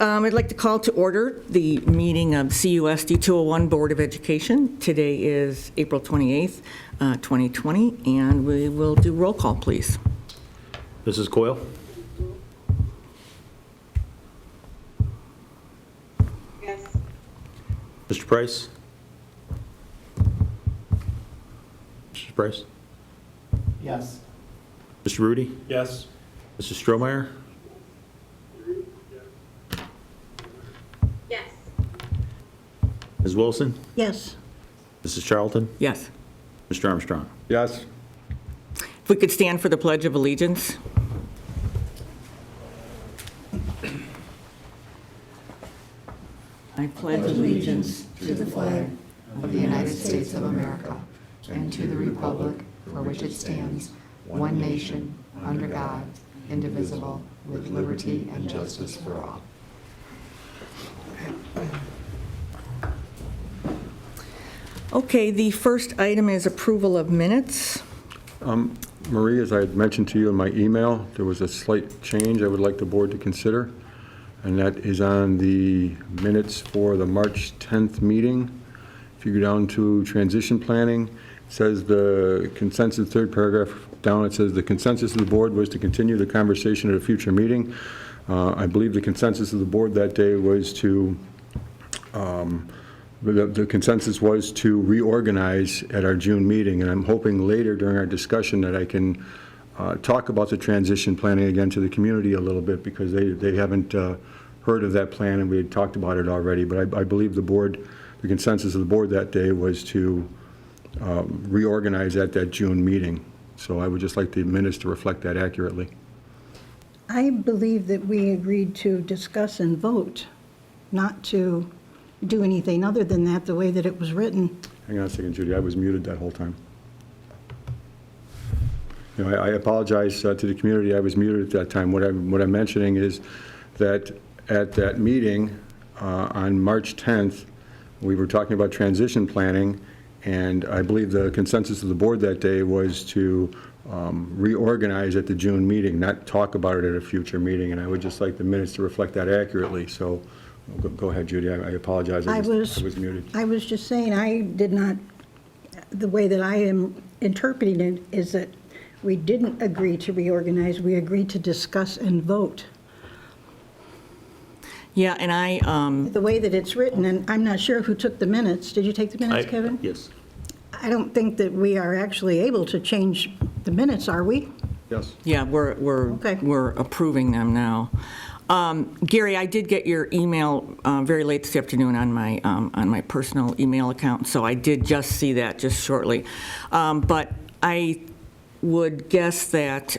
I'd like to call to order the meeting of CUSD 201 Board of Education. Today is April 28th, 2020, and we will do roll call, please. Mrs. Coyle? Yes. Mr. Price? Mrs. Price? Yes. Mr. Rudy? Yes. Mrs. Strohmeyer? Yes. Ms. Wilson? Yes. Mrs. Charlton? Yes. Mr. Armstrong? Yes. If we could stand for the Pledge of Allegiance. I pledge allegiance to the flag of the United States of America and to the republic for which it stands, one nation, under God, indivisible, with liberty and justice for all. Okay, the first item is approval of minutes. Marie, as I had mentioned to you in my email, there was a slight change I would like the board to consider, and that is on the minutes for the March 10th meeting. If you go down to transition planning, it says the consensus, third paragraph down, it says the consensus of the board was to continue the conversation at a future meeting. I believe the consensus of the board that day was to the consensus was to reorganize at our June meeting, and I'm hoping later during our discussion that I can talk about the transition planning again to the community a little bit, because they haven't heard of that plan, and we had talked about it already. But I believe the consensus of the board that day was to reorganize at that June meeting. So I would just like the minutes to reflect that accurately. I believe that we agreed to discuss and vote, not to do anything other than that, the way that it was written. Hang on a second, Judy. I was muted that whole time. You know, I apologize to the community. I was muted at that time. What I'm mentioning is that at that meeting on March 10th, we were talking about transition planning, and I believe the consensus of the board that day was to reorganize at the June meeting, not talk about it at a future meeting, and I would just like the minutes to reflect that accurately. So go ahead, Judy. I apologize. I was muted. I was just saying, I did not, the way that I am interpreting it is that we didn't agree to reorganize, we agreed to discuss and vote. Yeah, and The way that it's written, and I'm not sure who took the minutes. Did you take the minutes, Kevin? Yes. I don't think that we are actually able to change the minutes, are we? Yes. yeah, we're approving them now. Gary, I did get your email very late this afternoon on my personal email account, so I did just see that just shortly. But I would guess that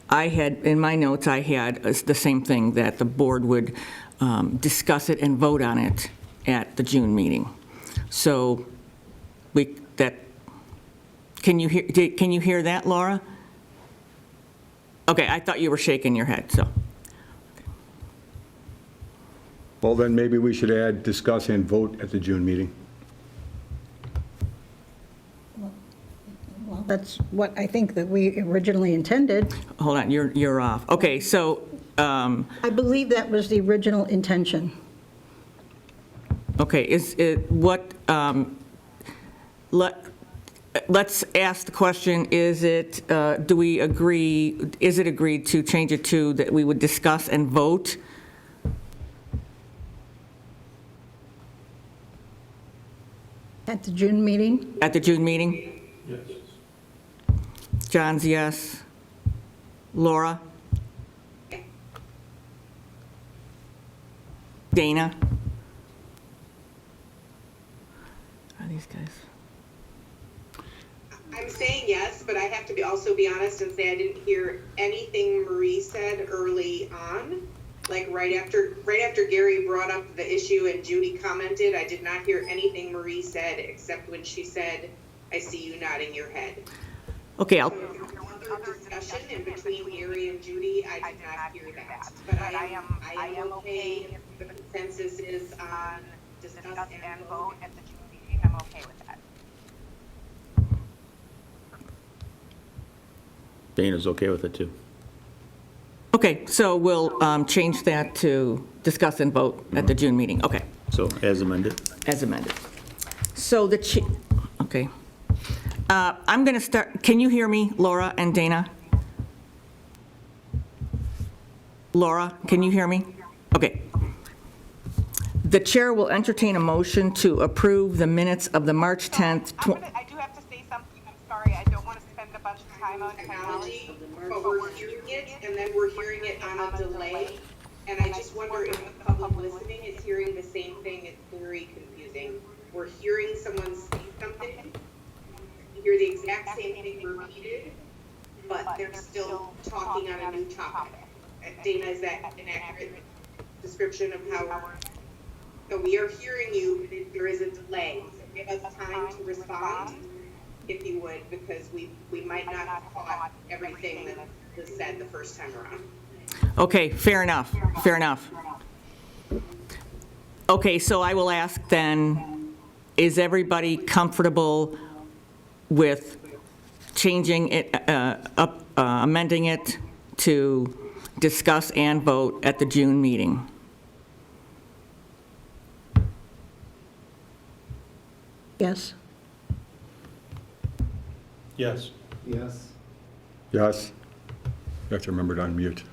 I had, in my notes, I had the same thing, that the board would discuss it and vote on it at the June meeting. So can you hear that, Laura? Okay, I thought you were shaking your head, so. Well, then maybe we should add discuss and vote at the June meeting. Well, that's what I think that we originally intended. Hold on, you're off. Okay, so, I believe that was the original intention. okay, is it, what, let's ask the question, is it, do we agree, is it agreed to change it to that we would discuss and vote? At the June meeting? At the June meeting? Yes. John's yes. Laura? Dana? Are these guys? I'm saying yes, but I have to also be honest and say I didn't hear anything Marie said early on. Like right after Gary brought up the issue and Judy commented, I did not hear anything Marie said except when she said, "I see you nodding your head." Okay, So if there's other discussion in between Gary and Judy, I did not hear that. But I am okay if the consensus is on discuss and vote at the June meeting. I'm okay with that. Dana's okay with it, too. Okay, so we'll change that to discuss and vote at the June meeting. Okay, So as amended. as amended. So okay. I'm going to start, can you hear me, Laura and Dana? Laura, can you hear me? Okay. The chair will entertain a motion to approve the minutes of the March 10th. I do have to say something. I'm sorry. I don't want to spend a bunch of time on technology. Technology, but we're hearing it, and then we're hearing it on a delay. And I just wonder if the public listening is hearing the same thing. It's very confusing. We're hearing someone say something, you hear the exact same thing repeated, but they're still talking on a new topic. Dana, is that an accurate description of how? So we are hearing you, but there is a delay. So give us time to respond, if you would, because we might not have caught everything that was said the first time around. Okay, fair enough, fair enough. Okay, so I will ask then, is everybody comfortable with changing it, amending it to discuss and vote at the June meeting? Yes. Yes. Yes. Yes. You have to remember to unmute.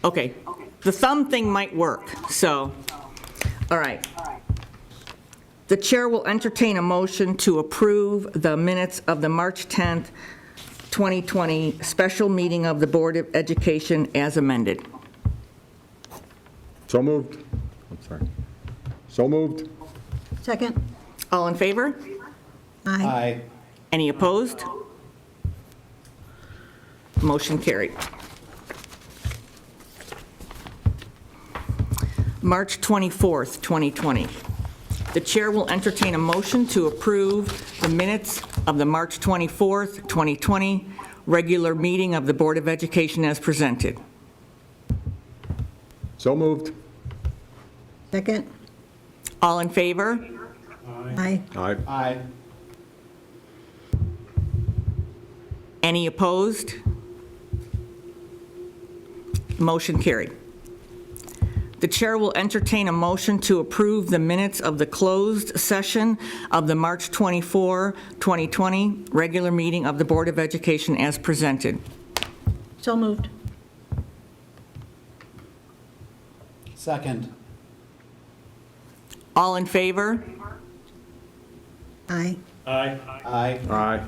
Okay, the thumb thing might work, so, all right. The chair will entertain a motion to approve the minutes of the March 10th, 2020 special meeting of the Board of Education as amended. So moved. I'm sorry. So moved. Second? All in favor? Aye. Aye. Any opposed? Motion carried. March 24th, 2020. The chair will entertain a motion to approve the minutes of the March 24th, 2020 regular meeting of the Board of Education as presented. So moved. Second? All in favor? Aye. Aye. Aye. Any opposed? Motion carried. The chair will entertain a motion to approve the minutes of the closed session of the March 24, 2020 regular meeting of the Board of Education as presented. So moved. Second. All in favor? Aye. Aye. Aye. Aye.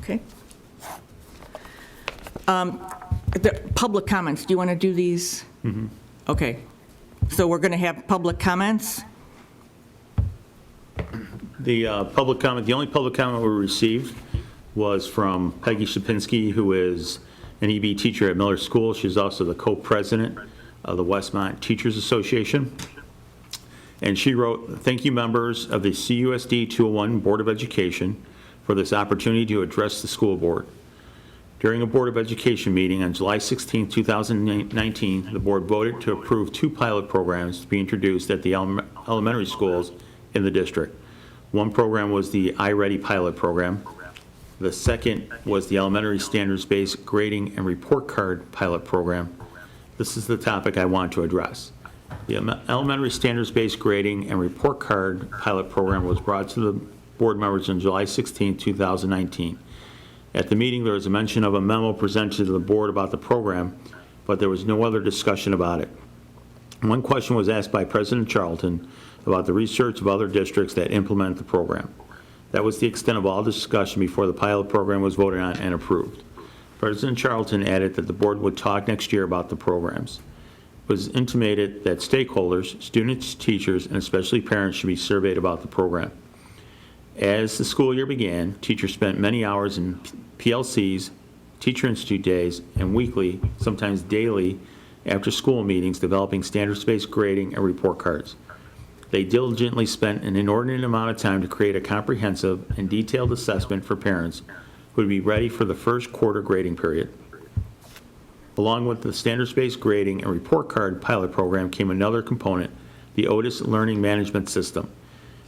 Okay. The public comments, do you want to do these? Okay. So we're going to have public comments? The public comment, the only public comment we received was from Peggy Shapinski, who is an EB teacher at Miller School. She's also the co-president of the Westmont Teachers Association. And she wrote, "Thank you, members of the CUSD 201 Board of Education, for this opportunity to address the school board. During a Board of Education meeting on July 16, 2019, the board voted to approve 2 pilot programs to be introduced at the elementary schools in the district. One program was the iReady pilot program. The second was the elementary standards-based grading and report card pilot program. This is the topic I want to address. The elementary standards-based grading and report card pilot program was brought to the board members on July 16, 2019. At the meeting, there was a mention of a memo presented to the board about the program, but there was no other discussion about it. One question was asked by President Charlton about the research of other districts that implement the program. That was the extent of all discussion before the pilot program was voted on and approved. President Charlton added that the board would talk next year about the programs. It was intimated that stakeholders, students, teachers, and especially parents should be surveyed about the program. As the school year began, teachers spent many hours in PLCs, Teacher Institute days, and weekly, sometimes daily, after-school meetings developing standards-based grading and report cards. They diligently spent an inordinate amount of time to create a comprehensive and detailed assessment for parents who would be ready for the first quarter grading period. Along with the standards-based grading and report card pilot program came another component, the Otis Learning Management System.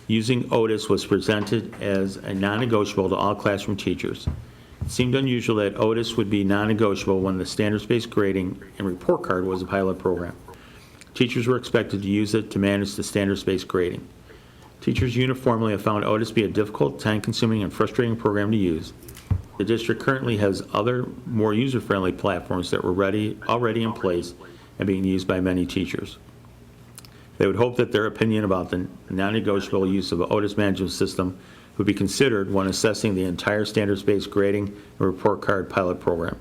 Using Otis was presented as a non-negotiable to all classroom teachers. It seemed unusual that Otis would be non-negotiable when the standards-based grading and report card was a pilot program. Teachers were expected to use it to manage the standards-based grading. Teachers uniformly have found Otis to be a difficult, time-consuming, and frustrating program to use. The district currently has other, more user-friendly platforms that were already in place and being used by many teachers. They would hope that their opinion about the non-negotiable use of the Otis management system would be considered when assessing the entire standards-based grading and report card pilot program.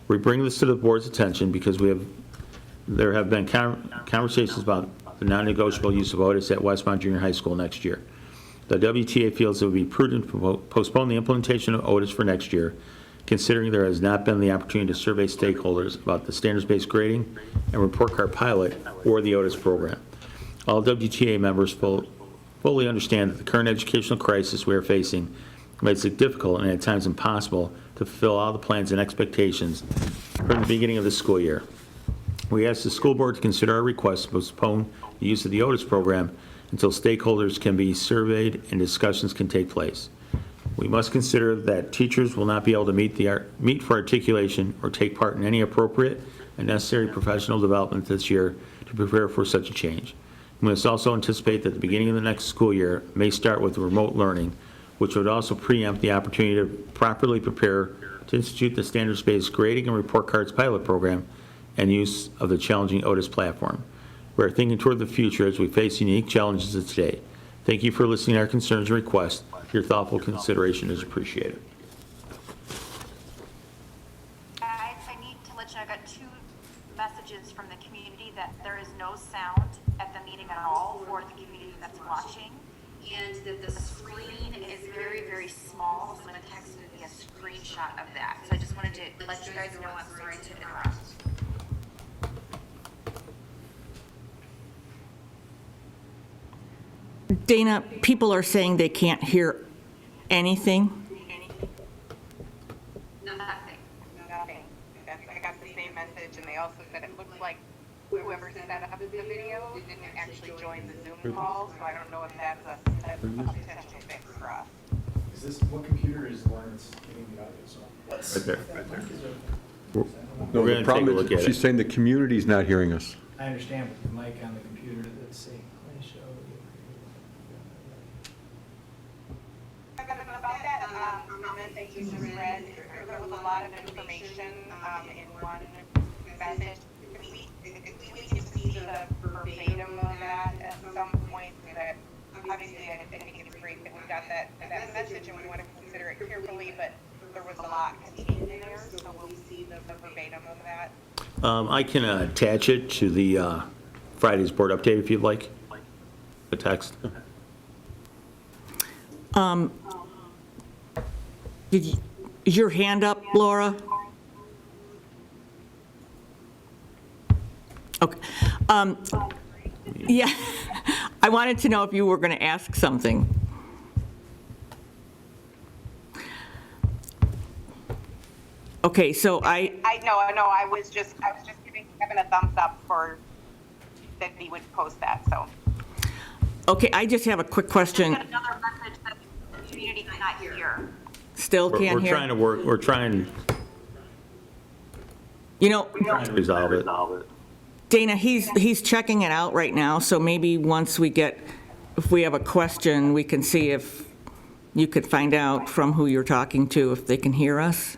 We bring this to the board's attention because there have been conversations about the non-negotiable use of Otis at Westmont Junior High School next year. The WTA feels it would be prudent to postpone the implementation of Otis for next year, considering there has not been the opportunity to survey stakeholders about the standards-based grading and report card pilot or the Otis program. All WTA members fully understand that the current educational crisis we are facing makes it difficult and at times impossible to fulfill all the plans and expectations from the beginning of the school year. We ask the school board to consider our request to postpone the use of the Otis program until stakeholders can be surveyed and discussions can take place. We must consider that teachers will not be able to meet for articulation or take part in any appropriate and necessary professional development this year to prepare for such a change. We must also anticipate that the beginning of the next school year may start with remote learning, which would also preempt the opportunity to properly prepare to institute the standards-based grading and report cards pilot program and use of the challenging Otis platform. We are thinking toward the future as we face unique challenges of today. Thank you for listening to our concerns and requests. Your thoughtful consideration is appreciated. I need to let you know, I got 2 messages from the community that there is no sound at the meeting at all for the community that's watching, and that the screen is very, very small, so I'm going to text me a screenshot of that. So I just wanted to let you guys know. I'm sorry to interrupt. Dana, people are saying they can't hear anything. Nothing. I got the same message, and they also said it looks like whoever set up the video didn't actually join the Zoom call, so I don't know if that's a potential fix for us. Is this, what computer is the one that's getting the audio? So Right there. No, We're the gonna problem take a look is, at she's it. saying the community's not hearing us. I understand, but the mic on the computer, let's see. About that comment that you just read, there was a lot of information in one message. If we can see the verbatim of that at some point, that obviously I think it's great that we got that message and we want to consider it carefully, but there was a lot contained in there, so will we see the verbatim of that? I can attach it to the Friday's board update if you'd like, the text. Is your hand up, Laura? Okay. Yeah, I wanted to know if you were going to ask something. Okay, so I No, I was just giving Kevin a thumbs up for that he would post that, so. okay, I just have a quick question. There's another message that the community cannot hear. Still can't We're hear? trying to work, we're trying You know, to resolve it. Dana, he's checking it out right now, so maybe once if we have a question, we can see if you could find out from who you're talking to, if they can hear us.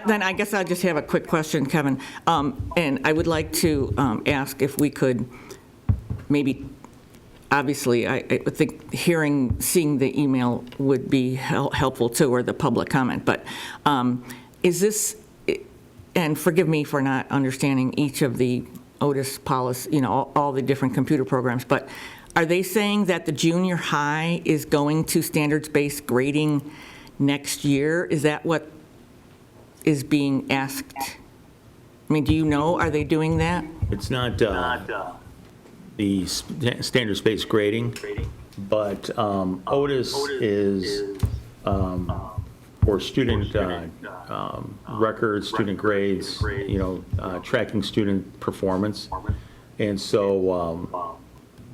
Then I guess I just have a quick question, Kevin. And I would like to ask if we could maybe, obviously, I would think seeing the email would be helpful too, or the public comment. But is this, and forgive me for not understanding each of the Otis policy, all the different computer programs, but are they saying that the junior high is going to standards-based grading next year? Is that what is being asked? I mean, do you know, are they doing that? It's not the standards-based grading, but Otis is for student records, student grades, tracking student performance. And so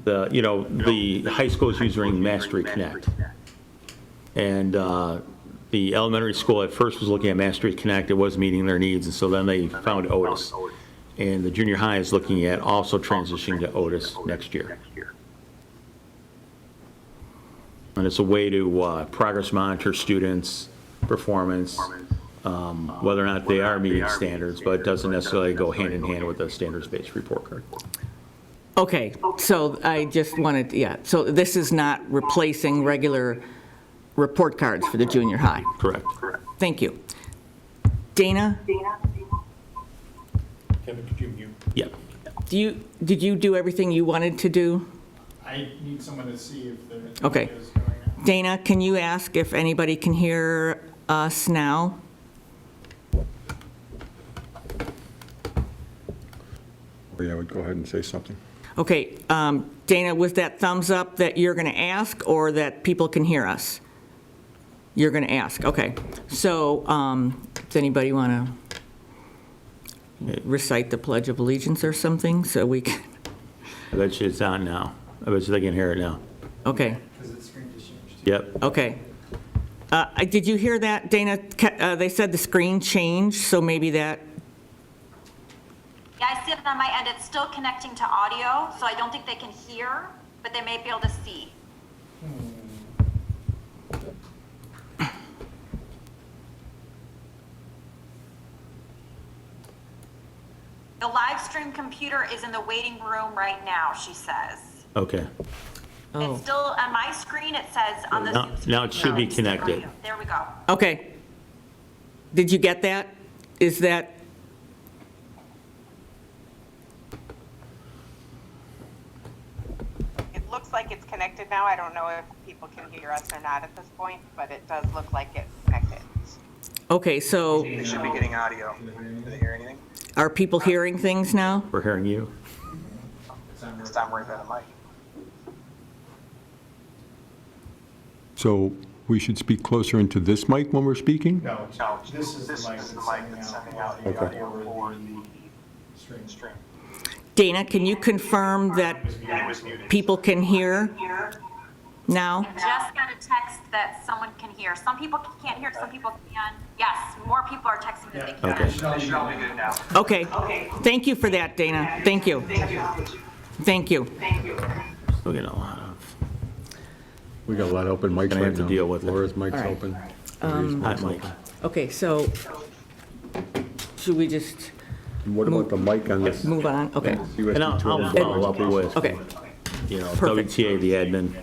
the high school is using Mastery Connect. And the elementary school at first was looking at Mastery Connect, it was meeting their needs, and so then they found Otis. And the junior high is looking at also transitioning to Otis next year. And it's a way to progress monitor students' performance, whether or not they are meeting standards, but it doesn't necessarily go hand in hand with a standards-based report card. Okay, so I just wanted, so this is not replacing regular report cards for the junior high? Correct. Thank you. Dana? Kevin, could you mute? Yeah. Did you do everything you wanted to do? I need someone to see if the Okay. audio is going out. Dana, can you ask if anybody can hear us now? Yeah, I would go ahead and say something. Okay, Dana, was that thumbs up that you're going to ask or that people can hear us? You're going to ask, okay. So does anybody want to recite the Pledge of Allegiance or something so we can, I bet you it's on now. I bet you they can hear it now. okay, Because the screen just changed. Yep. okay. Did you hear that, Dana? They said the screen changed, so maybe that, Yeah, I see it on my end. It's still connecting to audio, so I don't think they can hear, but they may be able to see. The live stream computer is in the waiting room right now, she says. Okay. oh, It's still, on my screen, it says on the Now- Zoom screen. now it should be it's still connected. audio. There we go. okay. Did you get that? Is that, It looks like it's connected now. I don't know if people can hear us or not at this point, but it does look like it's connected. okay, so They should be getting audio. Do they hear anything? are people hearing things now? We're hearing you. It's time right by the mic. So we should speak closer into this mic when we're speaking? No, No, this is the mic this is the that's mic that's sending out the the Okay. audio for stream. the stream. Dana, can you confirm that It was muted. people can hear now? Just got a text that someone can hear. Some people can't hear, some people can. Yes, more people are texting that they can. Okay. They should all be good now. Okay, thank you for that, Dana, thank you. Thank you. Still getting a lot of We got a lot of open mics Gonna right have to now. deal with it. Laura's mic's All right. open. hot mic. Okay, so should we just What about the mic on this? move on? Okay, USB And I'll 2.0 follow up with, okay. Perfect. WTA, the admin.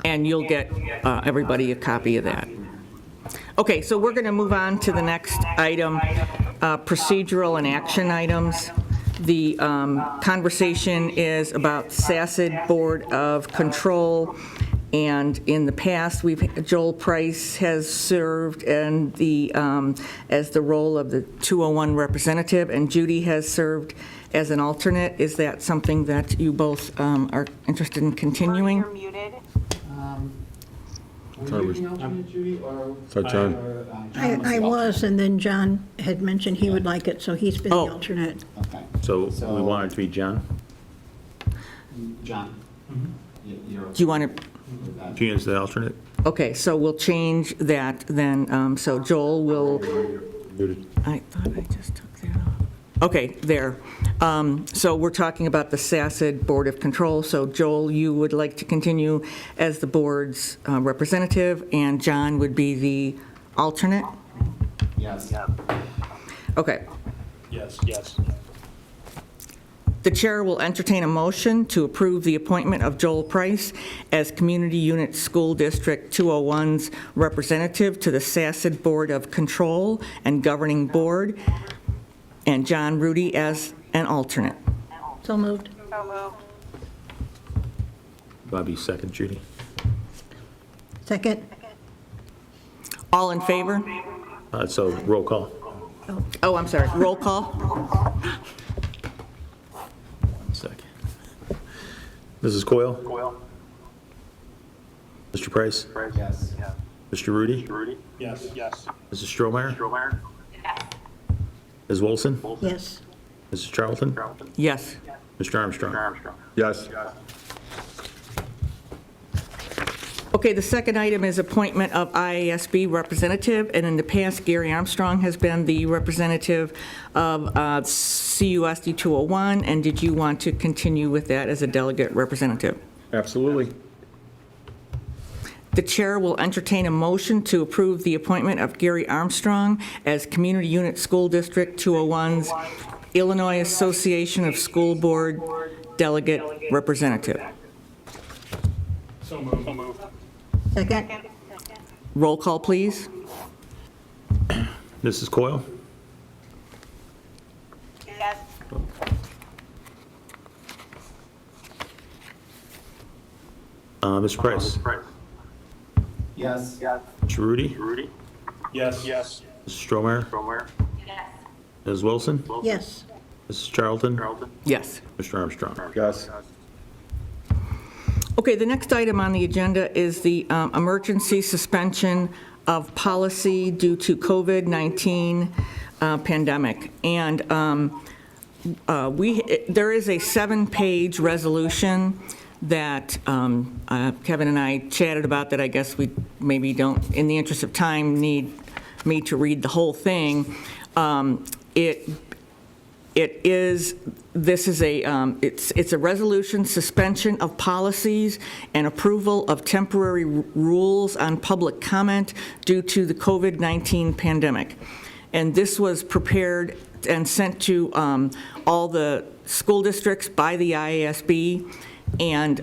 And you'll get everybody a copy of that. Okay, so we're going to move on to the next item, procedural and action items. The conversation is about SACID Board of Control, and in the past, Joel Price has served and as the role of the 201 representative, and Judy has served as an alternate. Is that something that you both are interested in continuing? You're muted. Sorry, Were was- you the alternate, Judy, or? So John, or, I was, and then John had mentioned he would like it, so he's been the Oh. alternate. Okay. So we want it to be John. John? You're Do you want to, with that? Gina's the alternate. okay, so we'll change that then. So Joel will, muted. I thought I just took that off. Okay, there. So we're talking about the SACID Board of Control. So Joel, you would like to continue as the board's representative, and John would be the alternate? Yes. Okay. Yes. The chair will entertain a motion to approve the appointment of Joel Price as Community Unit School District 201's representative to the SACID Board of Control and Governing Board, and John Rudy as an alternate. So moved. So moved. Bobby, second, Judy. Second? All in favor? So roll call. Oh, I'm sorry, roll call? 1 second. Mrs. Coyle? Mr. Price? Yes. Mr. Rudy? Yes. Mrs. Strohmeyer? Yes. Ms. Wilson? Yes. Mrs. Charlton? Yes. Mr. Armstrong. Yes. Okay, the second item is appointment of IASB representative, and in the past, Gary Armstrong has been the representative of CUSD 201, and did you want to continue with that as a delegate representative? Absolutely. The chair will entertain a motion to approve the appointment of Gary Armstrong as Community Unit School District 201's Illinois Association of School Board Delegate Representative. So moved. Second? Roll call, please. Mrs. Coyle? Yes. Mr. Price? Yes. Mr. Rudy? Yes. Mrs. Stromeyer? Yes. Ms. Wilson? Yes. Mrs. Charlton? Yes. Mr. Armstrong? Yes. Okay, the next item on the agenda is the emergency suspension of policy due to COVID-19 pandemic. And there is a 7-page resolution that Kevin and I chatted about that I guess we maybe don't, in the interest of time, need me to read the whole thing. It's a resolution suspension of policies and approval of temporary rules on public comment due to the COVID-19 pandemic. And this was prepared and sent to all the school districts by the IASB. And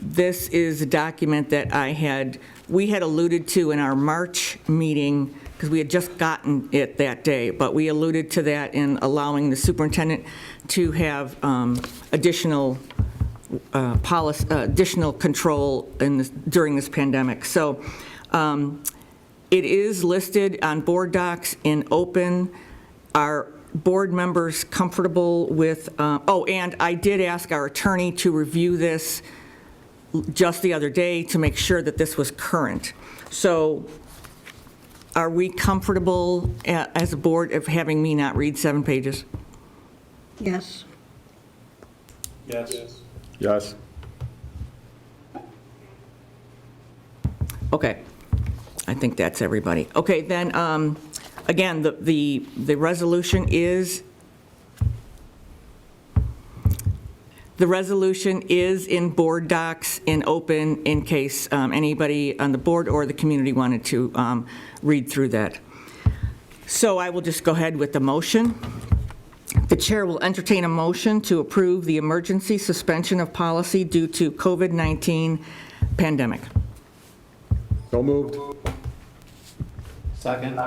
this is a document that we had alluded to in our March meeting, because we had just gotten it that day, but we alluded to that in allowing the superintendent to have additional control during this pandemic. So it is listed on board docs in open. Are board members comfortable with, and I did ask our attorney to review this just the other day to make sure that this was current. So are we comfortable as a board of having me not read 7 pages? Yes. Yes. Yes. Okay, I think that's everybody. Okay, then, again, the resolution is, in board docs in open in case anybody on the board or the community wanted to read through that. So I will just go ahead with the motion. The chair will entertain a motion to approve the emergency suspension of policy due to COVID-19 pandemic. So moved. Second.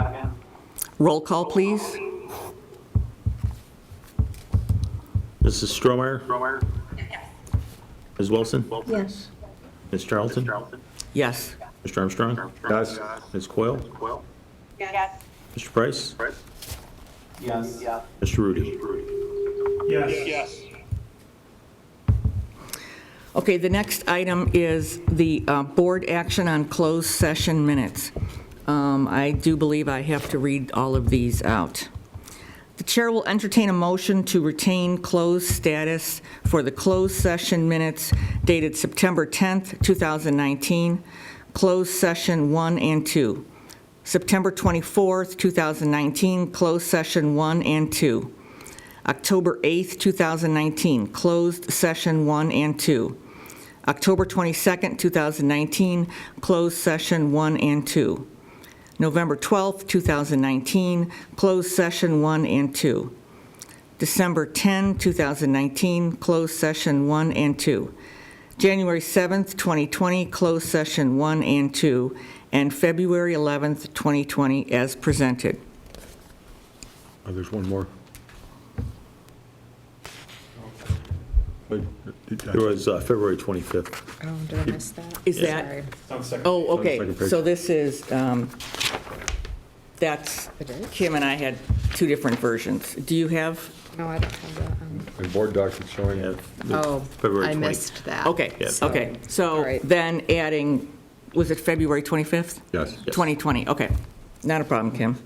Roll call, please. Mrs. Stromeyer? Ms. Wilson? Yes. Ms. Charlton? Yes. Mr. Armstrong? Yes. Ms. Coyle? Yes. Mr. Price? Yes. Mr. Rudy? Yes. Okay, the next item is the board action on closed session minutes. I do believe I have to read all of these out. The chair will entertain a motion to retain closed status for the closed session minutes dated September 10th, 2019, closed session 1 and 2. September 24th, 2019, closed session 1 and 2. October 8th, 2019, closed session 1 and 2. October 22nd, 2019, closed session 1 and 2. November 12th, 2019, closed session 1 and 2. December 10, 2019, closed session 1 and 2. January 7th, 2020, closed session 1 and 2. And February 11th, 2020, as presented. Oh, there's one more. There was February 25th. Oh, did I miss that? Is that, Sorry. On the second. oh, okay, second page. so this is, that's, It is? Kim and I had 2 different versions. Do you have? No, I don't have that. The board docs are showing Yeah, it. Oh, February I 20th. missed that. Okay, Yeah. okay. All So right. then adding, was it February 25th? Yes. 2020, okay. Not a problem, Kim.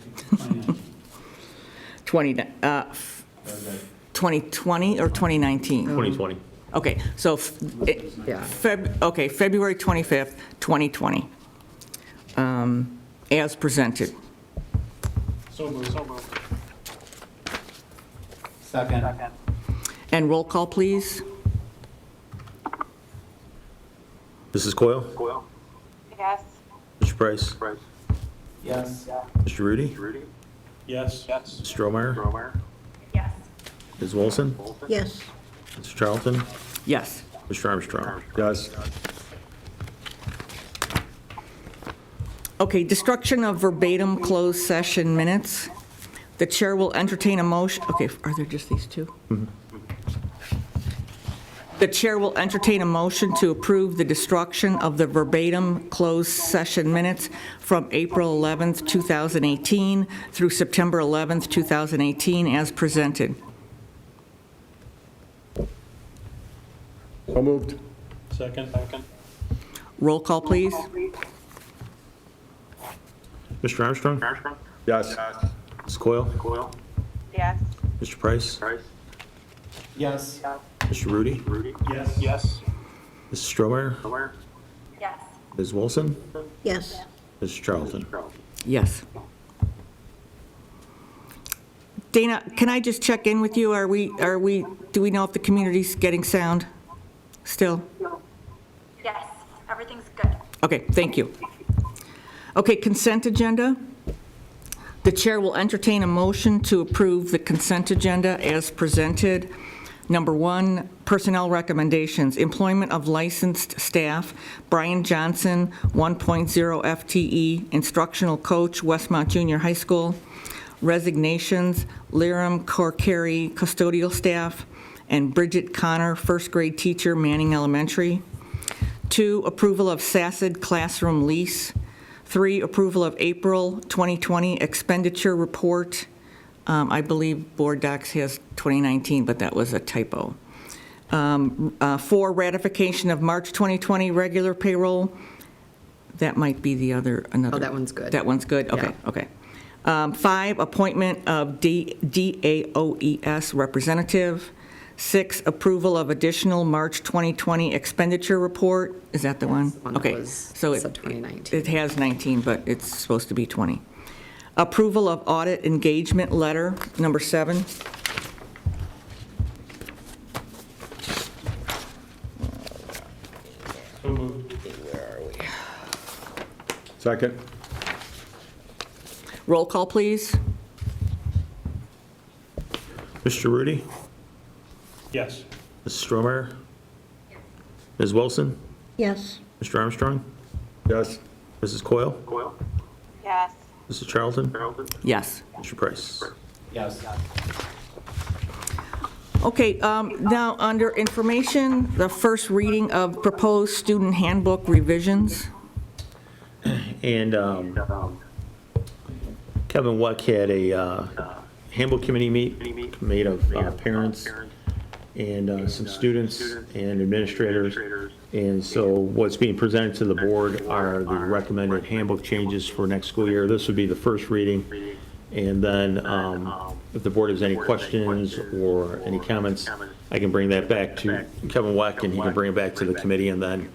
2020 or 2019? 2020. Okay, so, Yeah. February 25th, 2020, as presented. So moved. Second. And roll call, please. Mrs. Coyle? Yes. Mr. Price? Yes. Mr. Rudy? Yes. Mr. Stromeyer? Yes. Ms. Wilson? Yes. Mr. Charlton? Yes. Mr. Armstrong? Yes. Okay, destruction of verbatim closed session minutes. The chair will entertain a motion, okay, are there just these two? The chair will entertain a motion to approve the destruction of the verbatim closed session minutes from April 11th, 2018 through September 11th, 2018, as presented. So moved. Second. Roll call, please. Mr. Armstrong? Yes. Ms. Coyle? Yes. Mr. Price? Yes. Mr. Rudy? Yes. Mrs. Stromeyer? Yes. Ms. Wilson? Yes. Mr. Charlton? Yes. Dana, can I just check in with you? Do we know if the community's getting sound still? Yes. Everything's good. Okay, thank you. Okay, consent agenda. The chair will entertain a motion to approve the consent agenda as presented. Number 1, personnel recommendations. Employment of licensed staff, Brian Johnson, 1.0 FTE, instructional coach, Westmont Junior High School. Resignations, Liram Corcari, custodial staff, and Bridget Connor, first grade teacher, Manning Elementary. 2, approval of SACID classroom lease. 3, approval of April 2020 expenditure report. I believe Board Docs has 2019, but that was a typo. 4, ratification of March 2020 regular payroll. That might be the other, another. Oh, that one's good. That one's good? Okay, Yeah. okay. 5, appointment of DAOES representative. 6, approval of additional March 2020 expenditure report. Is that the one? That's the one that Okay. was- So said 2019. It has 19, but it's supposed to be 20. Approval of audit engagement letter, number 7. So moved. Second. Roll call, please. Mr. Rudy? Yes. Mrs. Stromeyer? Ms. Wilson? Yes. Mr. Armstrong? Yes. Mrs. Coyle? Yes. Mrs. Charlton? Yes. Mr. Price? Yes. Okay, now, under information, the first reading of proposed student handbook revisions. And Kevin Weck had a handbook committee made of parents and some students and administrators. And so what's being presented to the board are the recommended handbook changes for next school year. This would be the first reading. And then if the board has any questions or any comments, I can bring that back to Kevin Weck and he can bring it back to the committee. And then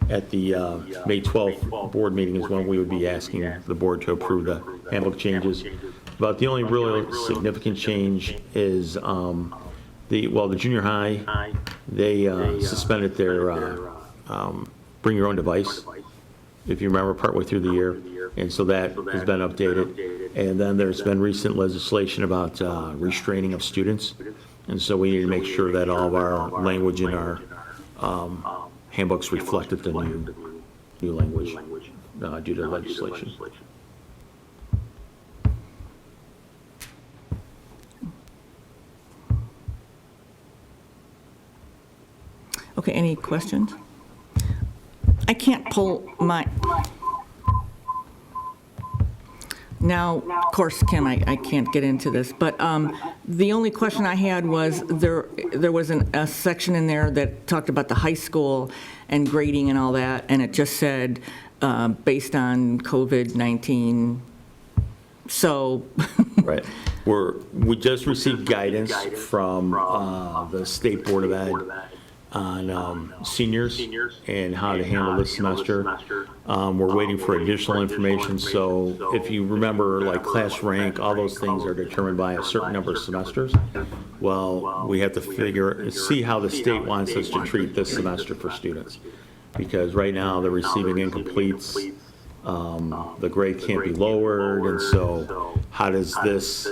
at the May 12th board meeting is when we would be asking the board to approve the handbook changes. But the only real significant change is the junior high, they suspended their bring your own device, if you remember, partway through the year. And so that has been updated. And then there's been recent legislation about restraining of students. And so we need to make sure that all of our language in our handbooks reflected the new language due to legislation. Okay, any questions? I can't pull my, now, of course, Kim, I can't get into this, but the only question I had was, there was a section in there that talked about the high school and grading and all that, and it just said, based on COVID-19, so. Right. We just received guidance from the State Board of Ed on seniors and how to handle this semester. We're waiting for additional information, so if you remember, like class rank, all those things are determined by a certain number of semesters. Well, we have to see how the state wants us to treat this semester for students. Because right now, they're receiving incompletes, the grade can't be lowered, and so how does this,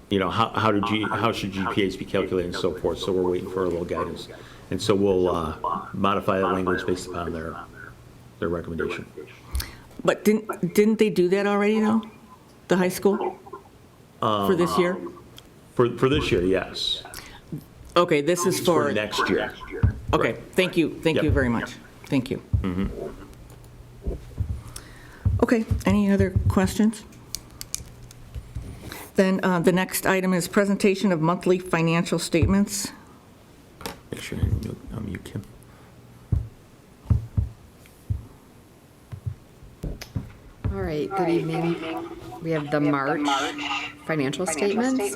how should GPAs be calculated and so forth? So we're waiting for a little guidance. And so we'll modify that language based upon their recommendation. But didn't they do that already, though? The high school? For this year? For this year, yes. Okay, this is for... next year. Okay, thank you Yep. very much. Thank you. Okay, any other questions? Then the next item is presentation of monthly financial statements. Make sure you unmute Kim. All right, good evening. We have the March financial statements.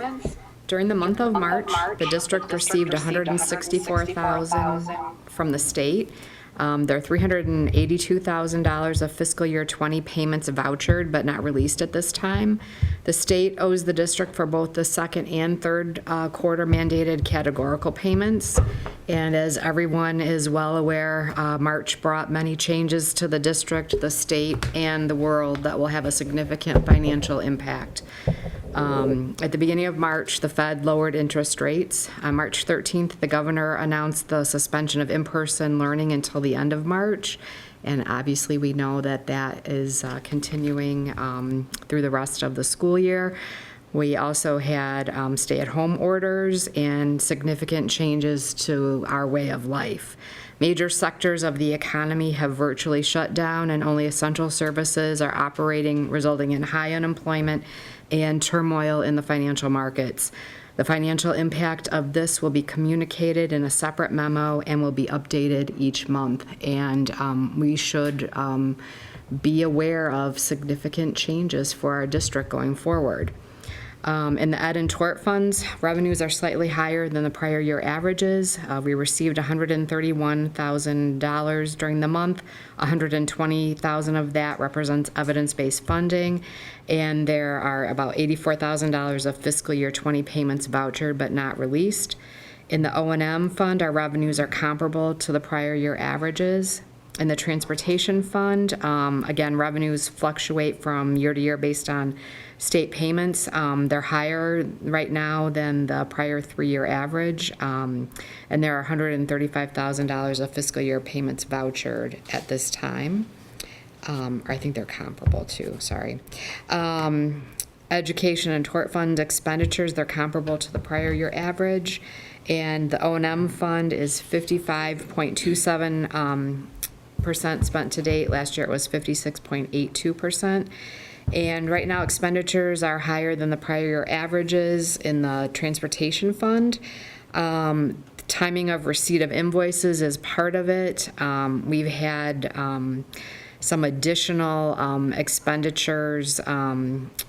During the month of March, the district received $164,000 from the state. There are $382,000 of fiscal year 20 payments vouchered but not released at this time. The state owes the district for both the second and third quarter mandated categorical payments. And as everyone is well aware, March brought many changes to the district, the state, and the world that will have a significant financial impact. At the beginning of March, the Fed lowered interest rates. On March 13th, the governor announced the suspension of in-person learning until the end of March. And obviously, we know that that is continuing through the rest of the school year. We also had stay-at-home orders and significant changes to our way of life. Major sectors of the economy have virtually shut down, and only essential services are operating, resulting in high unemployment and turmoil in the financial markets. The financial impact of this will be communicated in a separate memo and will be updated each month. And we should be aware of significant changes for our district going forward. In the Ed and Tort funds, revenues are slightly higher than the prior year averages. We received $131,000 during the month. $120,000 of that represents evidence-based funding, and there are about $84,000 of fiscal year 20 payments vouchered but not released. In the O&M fund, our revenues are comparable to the prior year averages. In the transportation fund, again, revenues fluctuate from year to year based on state payments. They're higher right now than the prior 3-year average, and there are $135,000 of fiscal year payments vouchered at this time. I think they're comparable too, sorry. Education and tort fund expenditures, they're comparable to the prior year average, and the O&M fund is 55.27% spent to date. Last year it was 56.82%. And right now expenditures are higher than the prior year averages in the transportation fund. Timing of receipt of invoices is part of it. We've had some additional expenditures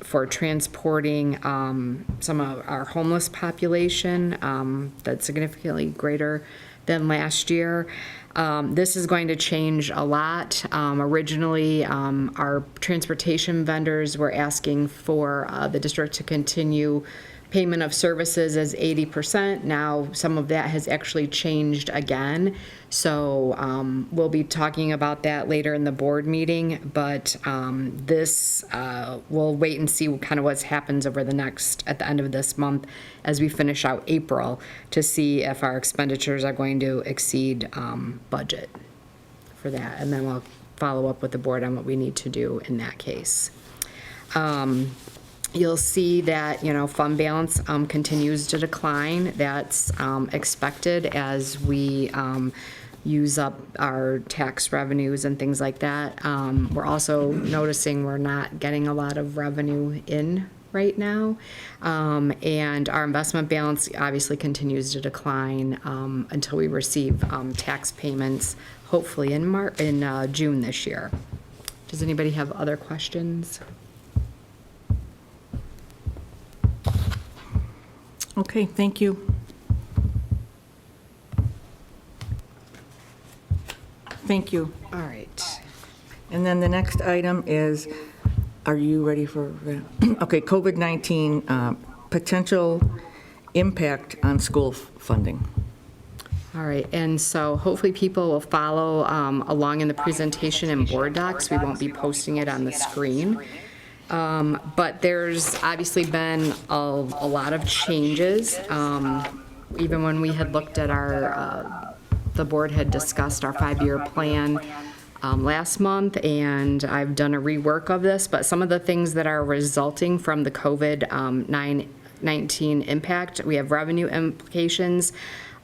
for transporting some of our homeless population that's significantly greater than last year. This is going to change a lot. Originally, our transportation vendors were asking for the district to continue payment of services as 80%. Now, some of that has actually changed again. So we'll be talking about that later in the board meeting, but this, we'll wait and see kind of what happens over the next, at the end of this month, as we finish out April, to see if our expenditures are going to exceed budget for that. And then we'll follow up with the board on what we need to do in that case. You'll see that, fund balance continues to decline. That's expected as we use up our tax revenues and things like that. We're also noticing we're not getting a lot of revenue in right now. And our investment balance obviously continues to decline until we receive tax payments, hopefully in June this year. Does anybody have other questions? Okay, thank you. Thank you. All right. And then the next item is, are you ready for that? Okay, COVID-19 potential impact on school funding. All right, and so hopefully people will follow along in the presentation in board docs. We won't be posting it on the screen. But there's obviously been a lot of changes. Even when we had looked at our, the board had discussed our 5-year plan last month, and I've done a rework of this, but some of the things that are resulting from the COVID-19 impact, we have revenue implications.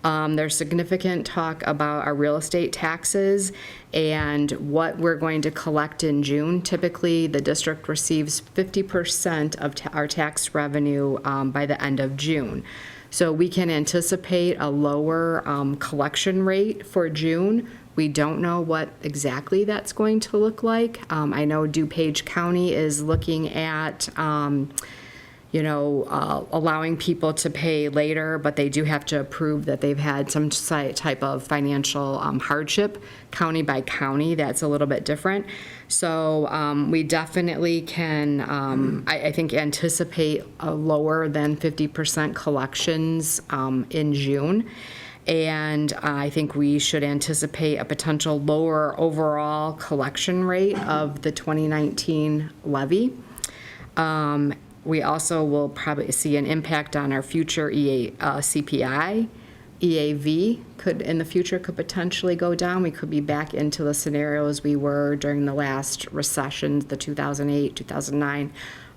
There's significant talk about our real estate taxes and what we're going to collect in June. Typically, the district receives 50% of our tax revenue by the end of June. So we can anticipate a lower collection rate for June. We don't know what exactly that's going to look like. I know DuPage County is looking at allowing people to pay later, but they do have to approve that they've had some type of financial hardship. County by county, that's a little bit different. So we definitely can, I think, anticipate a lower than 50% collections in June. And I think we should anticipate a potential lower overall collection rate of the 2019 levy. We also will probably see an impact on our future CPI. EAV in the future could potentially go down. We could be back into the scenarios we were during the last recessions, the 2008, 2009.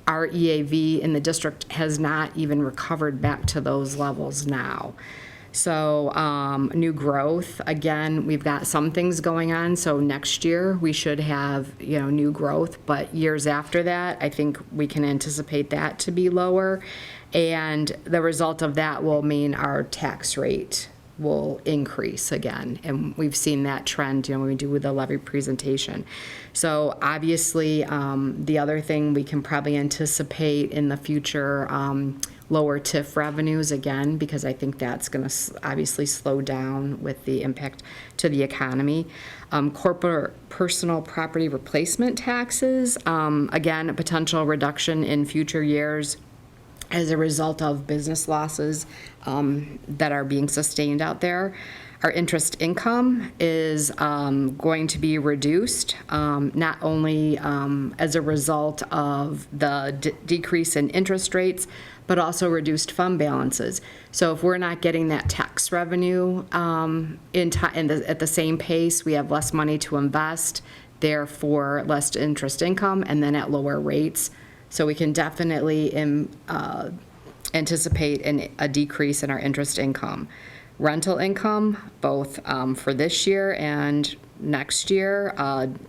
Our EAV in the district has not even recovered back to those levels now. So new growth, again, we've got some things going on. So next year we should have, new growth, but years after that, I think we can anticipate that to be lower. And the result of that will mean our tax rate will increase again. And we've seen that trend, when we do with the levy presentation. So obviously, the other thing we can probably anticipate in the future, lower TIF revenues again, because I think that's going to obviously slow down with the impact to the economy. Corporate personal property replacement taxes, again, a potential reduction in future years as a result of business losses that are being sustained out there. Our interest income is going to be reduced, not only as a result of the decrease in interest rates, but also reduced fund balances. So if we're not getting that tax revenue at the same pace, we have less money to invest, therefore less interest income, and then at lower rates. So we can definitely anticipate a decrease in our interest income. Rental income, both for this year and next year,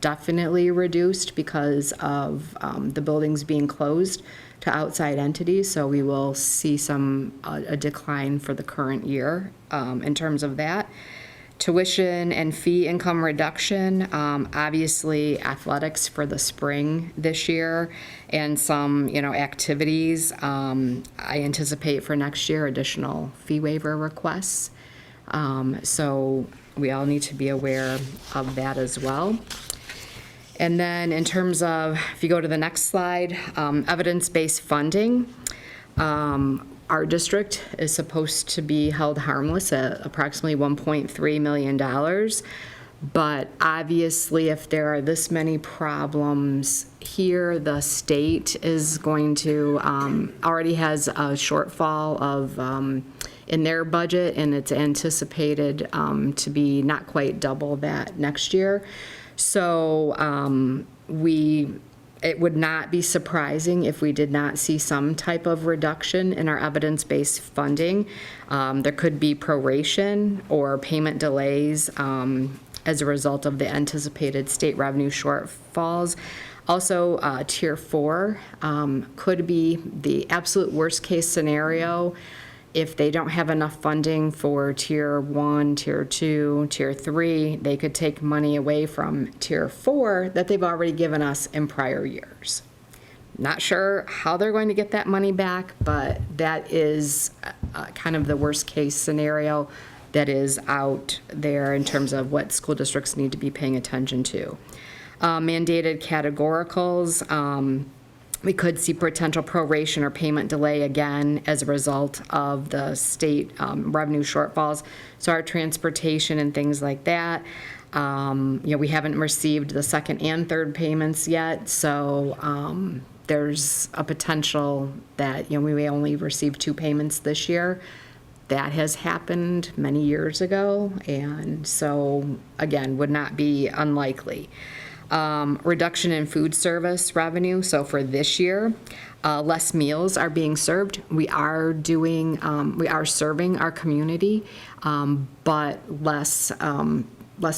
definitely reduced because of the buildings being closed to outside entities. So we will see a decline for the current year in terms of that. Tuition and fee income reduction, obviously athletics for the spring this year, and some, activities. I anticipate for next year additional fee waiver requests. So we all need to be aware of that as well. And then in terms of, if you go to the next slide, evidence-based funding. Our district is supposed to be held harmless at approximately $1.3 million. But obviously, if there are this many problems here, the state is going to, already has a shortfall of, in their budget, and it's anticipated to be not quite double that next year. So it would not be surprising if we did not see some type of reduction in our evidence-based funding. There could be proration or payment delays as a result of the anticipated state revenue shortfalls. Also, Tier 4 could be the absolute worst-case scenario. If they don't have enough funding for Tier 1, Tier 2, Tier 3, they could take money away from Tier 4 that they've already given us in prior years. Not sure how they're going to get that money back, but that is kind of the worst-case scenario that is out there in terms of what school districts need to be paying attention to. Mandated categoricals, we could see potential proration or payment delay again as a result of the state revenue shortfalls. So our transportation and things like that. We haven't received the second and third payments yet, so there's a potential that we may only receive 2 payments this year. That has happened many years ago, and so again, would not be unlikely. Reduction in food service revenue. So for this year, less meals are being served. We are serving our community, but less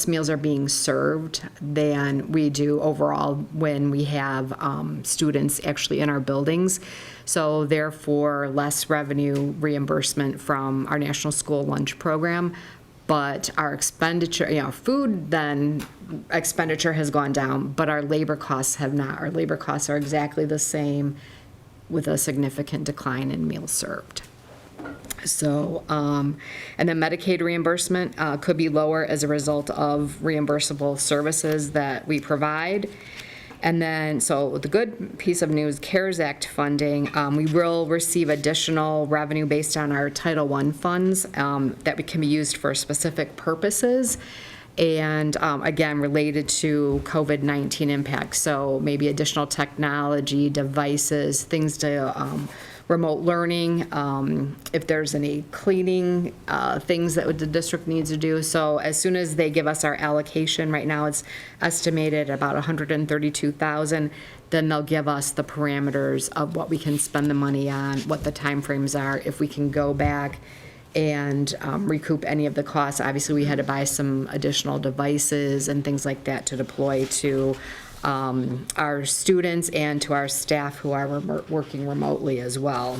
meals are being served than we do overall when we have students actually in our buildings. So therefore, less revenue reimbursement from our National School Lunch Program. But our expenditure, food then expenditure has gone down, but our labor costs have not. Our labor costs are exactly the same with a significant decline in meals served. So, and then Medicaid reimbursement could be lower as a result of reimbursable services that we provide. And then, so the good piece of news, CARES Act funding, we will receive additional revenue based on our Title I funds that can be used for specific purposes. And again, related to COVID-19 impact. So maybe additional technology, devices, things to remote learning, if there's any cleaning things that the district needs to do. So as soon as they give us our allocation, right now it's estimated about $132,000, then they'll give us the parameters of what we can spend the money on, what the timeframes are, if we can go back and recoup any of the costs. Obviously, we had to buy some additional devices and things like that to deploy to our students and to our staff who are working remotely as well.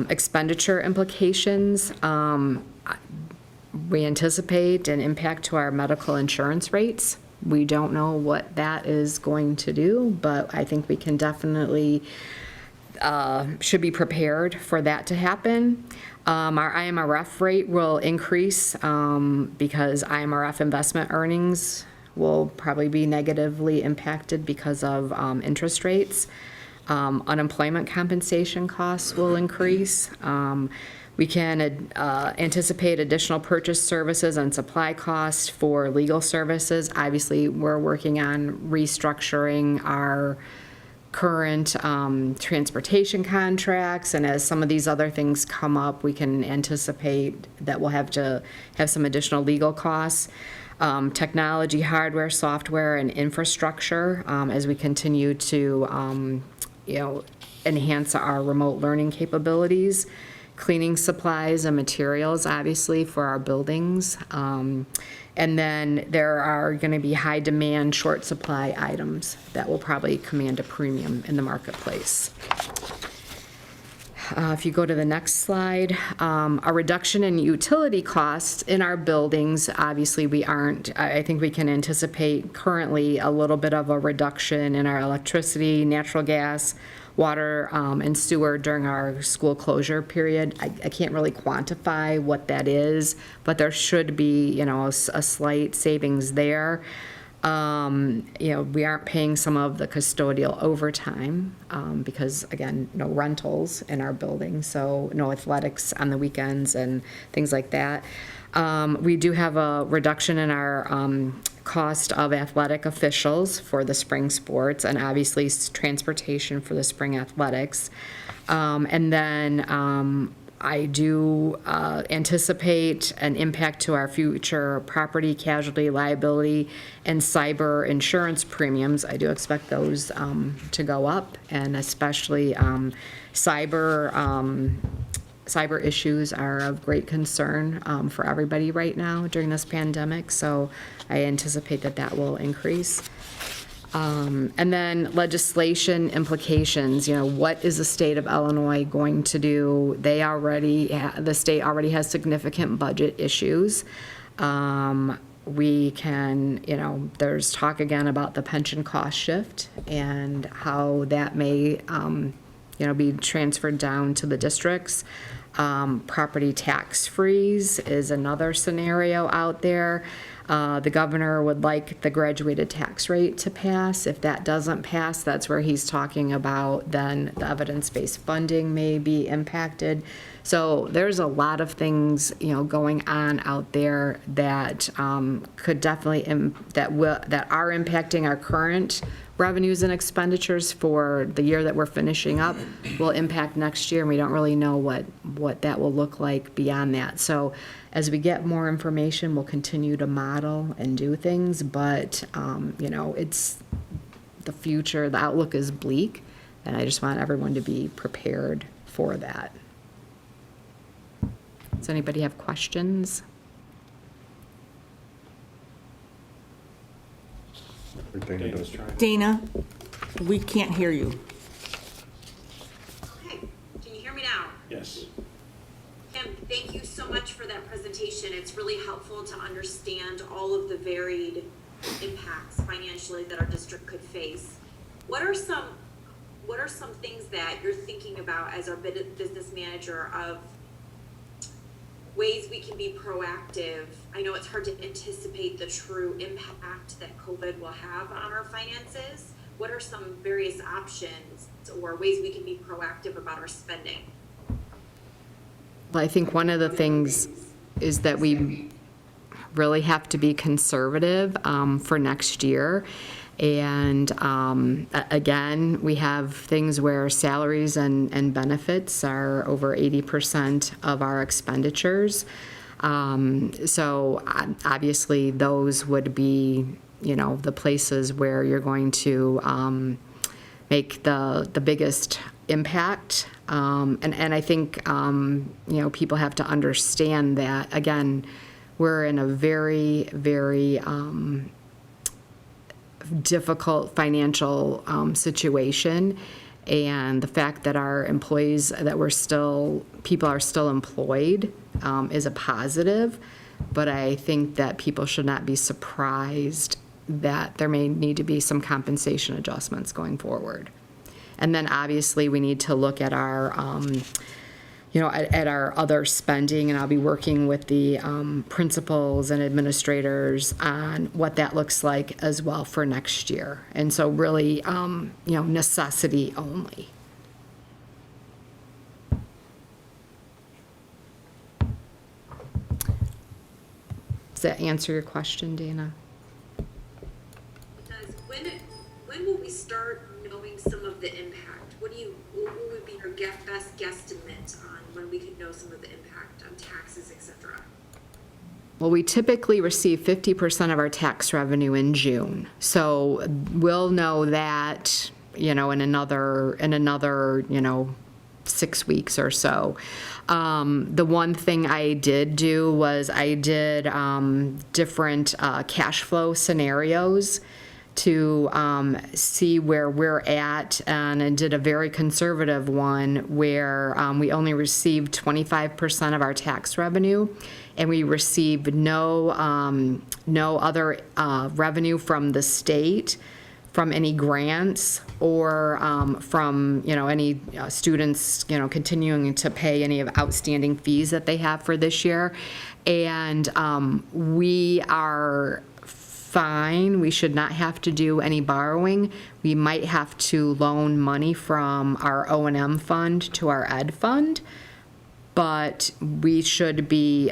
Expenditure implications. We anticipate an impact to our medical insurance rates. We don't know what that is going to do, but I think we can definitely should be prepared for that to happen. Our IMRF rate will increase because IMRF investment earnings will probably be negatively impacted because of interest rates. Unemployment compensation costs will increase. We can anticipate additional purchase services and supply costs for legal services. Obviously, we're working on restructuring our current transportation contracts, and as some of these other things come up, we can anticipate that we'll have to have some additional legal costs. Technology, hardware, software, and infrastructure as we continue to enhance our remote learning capabilities. Cleaning supplies and materials, obviously, for our buildings. And then there are going to be high demand, short supply items that will probably command a premium in the marketplace. If you go to the next slide, a reduction in utility costs in our buildings, obviously I think we can anticipate currently a little bit of a reduction in our electricity, natural gas, water, and sewer during our school closure period. I can't really quantify what that is, but there should be, a slight savings there. We aren't paying some of the custodial overtime because, again, no rentals in our building, so no athletics on the weekends and things like that. We do have a reduction in our cost of athletic officials for the spring sports, and obviously transportation for the spring athletics. And then I do anticipate an impact to our future property, casualty, liability, and cyber insurance premiums. I do expect those to go up, and especially cyber issues are of great concern for everybody right now during this pandemic, so I anticipate that will increase. And then legislation implications, what is the state of Illinois going to do? The state already has significant budget issues. we can, there's talk again about the pension cost shift and how that may, be transferred down to the districts. Property tax freeze is another scenario out there. The governor would like the graduated tax rate to pass. If that doesn't pass, that's where he's talking about then the evidence-based funding may be impacted. So there's a lot of things, going on out there that could definitely, that are impacting our current revenues and expenditures for the year that we're finishing up, will impact next year, and we don't really know what that will look like beyond that. So as we get more information, we'll continue to model and do things, but, it's the future, the outlook is bleak, and I just want everyone to be prepared for that. Does anybody have questions? Dana's trying. Dana, we can't hear you. Okay, can you hear me now? Yes. Kim, thank you so much for that presentation. It's really helpful to understand all of the varied impacts financially that our district could face. What are some things that you're thinking about as our business manager of ways we can be proactive? I know it's hard to anticipate the true impact that COVID will have on our finances. What are some various options or ways we can be proactive about our spending? Well, I think one of the things is that we really have to be conservative for next year. And again, we have things where salaries and benefits are over 80% of our expenditures. So obviously those would be, the places where you're going to make the biggest impact. And I think, people have to understand that, again, we're in a very, very difficult financial situation, and the fact that our employees, people are still employed is a positive, but I think that people should not be surprised that there may need to be some compensation adjustments going forward. And then obviously we need to look at our at our other spending, and I'll be working with the principals and administrators on what that looks like as well for next year. And so really, necessity only. Does that answer your question, Dana? It does. When will we start knowing some of the impact? What would be your best guesstimate on when we could know some of the impact on taxes, etc.? Well, we typically receive 50% of our tax revenue in June. So we'll know that, in another 6 weeks or so. The one thing I did do was I did different cash flow scenarios to see where we're at, and I did a very conservative one where we only received 25% of our tax revenue, and we received no other revenue from the state, from any grants, or from any students continuing to pay any of outstanding fees that they have for this year, and we are fine. We should not have to do any borrowing. We might have to loan money from our O&M fund to our ed fund, but we should be,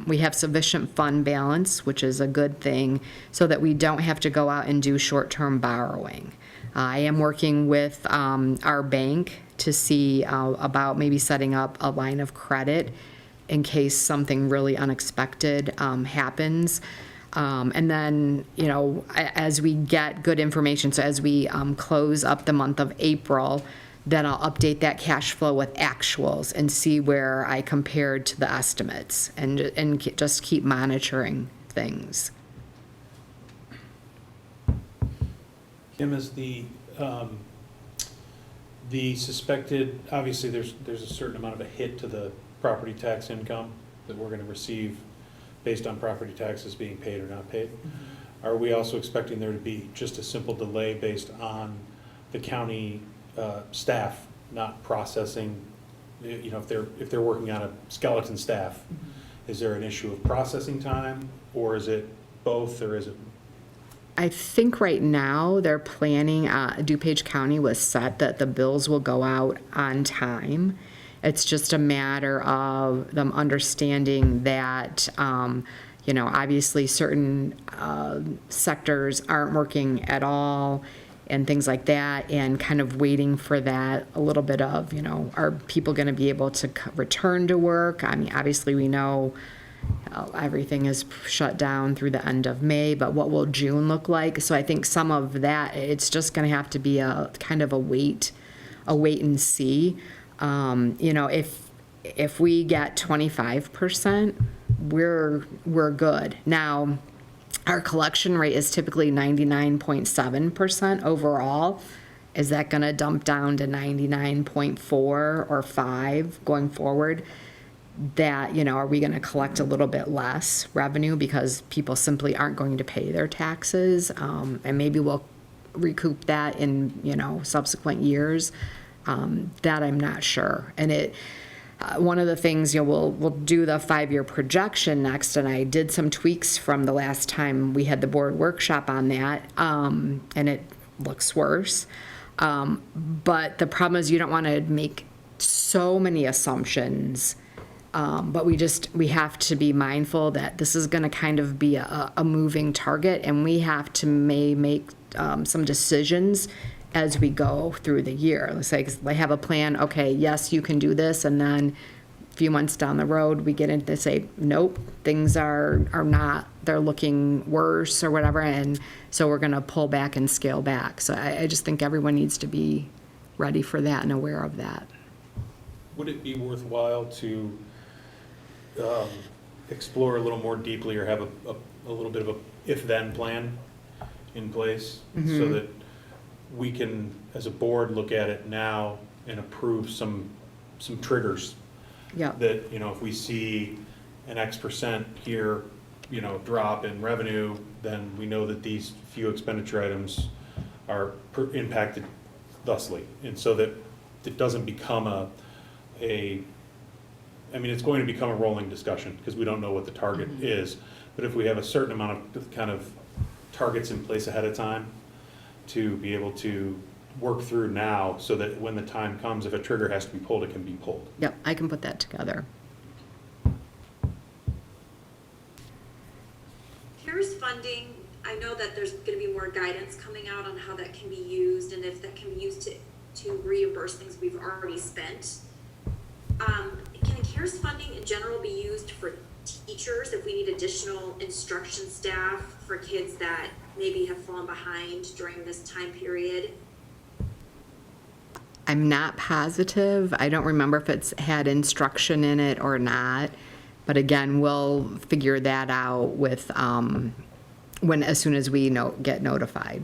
we have sufficient fund balance, which is a good thing, so that we don't have to go out and do short-term borrowing. I am working with our bank to see about maybe setting up a line of credit in case something really unexpected happens. And then, as we get good information, so as we close up the month of April, then I'll update that cash flow with actuals and see where I compared to the estimates, and just keep monitoring things. Kim, is the suspected, obviously there's a certain amount of a hit to the property tax income that we're going to receive based on property taxes being paid or not paid. Are we also expecting there to be just a simple delay based on the county staff not processing, you know, if they're working on a skeleton staff? Is there an issue of processing time, or is it both, or is it? I think right now they're planning, DuPage County was set that the bills will go out on time. It's just a matter of them understanding that, you know, obviously certain sectors aren't working at all and things like that, and kind of waiting for that a little bit of, you know, are people going to be able to return to work? I mean, obviously we know everything is shut down through the end of May, but what will June look like? So I think some of that, it's just going to have to be a kind of a wait and see. You know, if we get 25%, we're good. Now, our collection rate is typically 99.7% overall. Is that going to dump down to 99.4 or 5 going forward? That, you know, are we going to collect a little bit less revenue because people simply aren't going to pay their taxes? And maybe we'll recoup that in, you know, subsequent years. That I'm not sure. And one of the things, you know, we'll do the 5-year projection next, and I did some tweaks from the last time we had the board workshop on that, and it looks worse. But the problem is you don't want to make so many assumptions, but we have to be mindful that this is going to kind of be a moving target, and we have to make some decisions as we go through the year. Let's say they have a plan, okay, yes, you can do this, and then a few months down the road, we get into say, nope, things are not, they're looking worse or whatever, and so we're gonna pull back and scale back. So I just think everyone needs to be ready for that and aware of that. Would it be worthwhile to explore a little more deeply, or have a little bit of a if-then plan in place, so that we can, as a board, look at it now and approve some triggers? Yeah. That, you know, if we see an X% here, you know, drop in revenue, then we know that these few expenditure items are impacted thusly. And so that it doesn't become I mean, it's going to become a rolling discussion because we don't know what the target is. But if we have a certain amount of kind of targets in place ahead of time, to be able to work through now, so that when the time comes, if a trigger has to be pulled, it can be pulled. Yep, I can put that together. CARES funding, I know that there's going to be more guidance coming out on how that can be used, and if that can be used to reimburse things we've already spent. Can CARES funding in general be used for teachers if we need additional instruction staff for kids that maybe have fallen behind during this time period? I'm not positive. I don't remember if it's had instruction in it or not. But again, we'll figure that out with as soon as we get notified.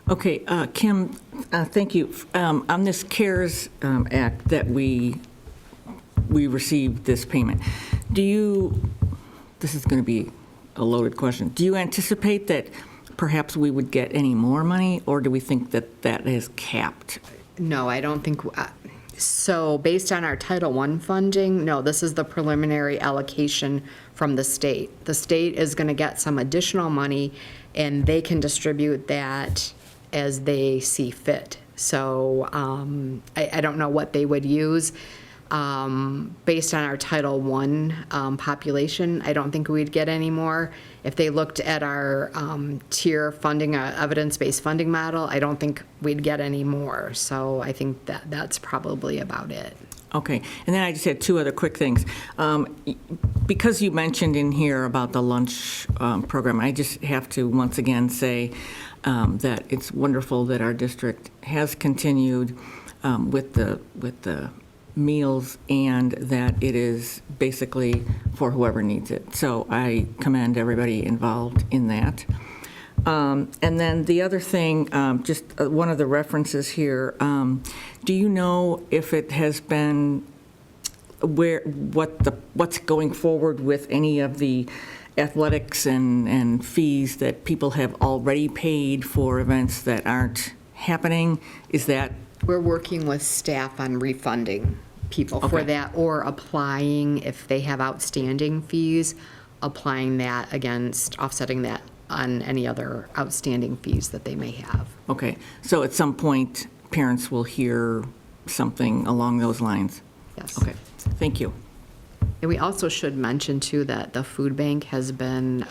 Okay, Kim, thank you. On this CARES Act that we received this payment, this is going to be a loaded question, do you anticipate that perhaps we would get any more money, or do we think that is capped? No, I don't think, so based on our Title I funding, no, this is the preliminary allocation from the state. The state is going to get some additional money, and they can distribute that as they see fit. So I don't know what they would use. Based on our Title I population, I don't think we'd get any more. If they looked at our tier funding, evidence-based funding model, I don't think we'd get any more. So I think that's probably about it. Okay, and then I just had two other quick things. Because you mentioned in here about the lunch program, I just have to once again say that it's wonderful that our district has continued with the meals, and that it is basically for whoever needs it. So I commend everybody involved in that. And then the other thing, just one of the references here, do you know if it has been, what's going forward with any of the athletics and fees that people have already paid for events that aren't happening? Is that? We're working with staff on refunding people for Okay. that, or applying, if they have outstanding fees, applying that against, offsetting that on any other outstanding fees that they may have. Okay, so at some point, parents will hear something along those lines? Yes. Okay, thank you. And we also should mention, too, that the food bank has been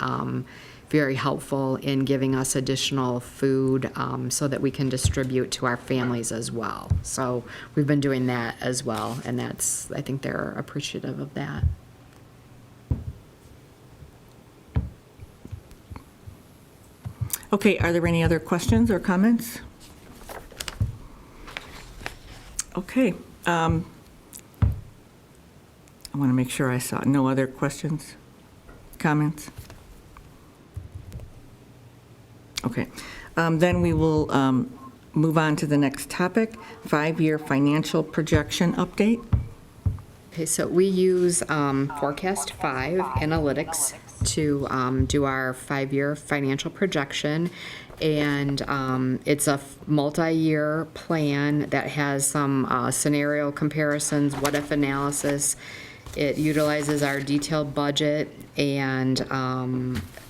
very helpful in giving us additional food so that we can distribute to our families as well. So we've been doing that as well, and that's, I think they're appreciative of that. Okay, are there any other questions or comments? Okay. I want to make sure I saw no other questions, comments? Okay. Then we will move on to the next topic, 5-year financial projection update. Okay, so we use Forecast 5 Analytics to do our 5-year financial projection. And it's a multi-year plan that has some scenario comparisons, what-if analysis. It utilizes our detailed budget and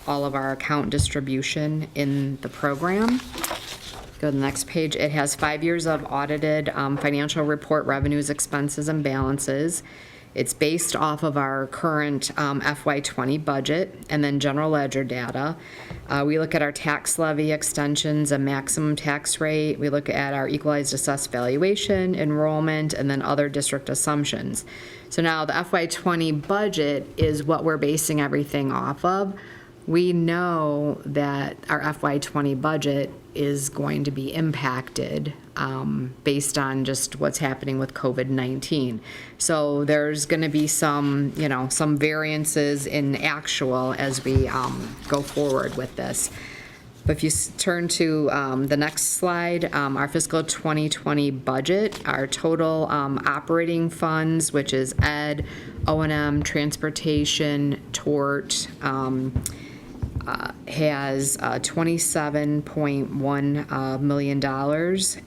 all of our account distribution in the program. Go to the next page. It has 5 years of audited financial report revenues, expenses, and balances. It's based off of our current FY20 budget and then general ledger data. We look at our tax levy extensions and maximum tax rate. We look at our equalized assessed valuation, enrollment, and then other district assumptions. So now the FY20 budget is what we're basing everything off of. We know that our FY20 budget is going to be impacted based on just what's happening with COVID-19. So there's going to be some, some variances in actual as we go forward with this. But if you turn to the next slide, our fiscal 2020 budget, our total operating funds, which is ed, O&M, transportation, tort, has $27.1 million,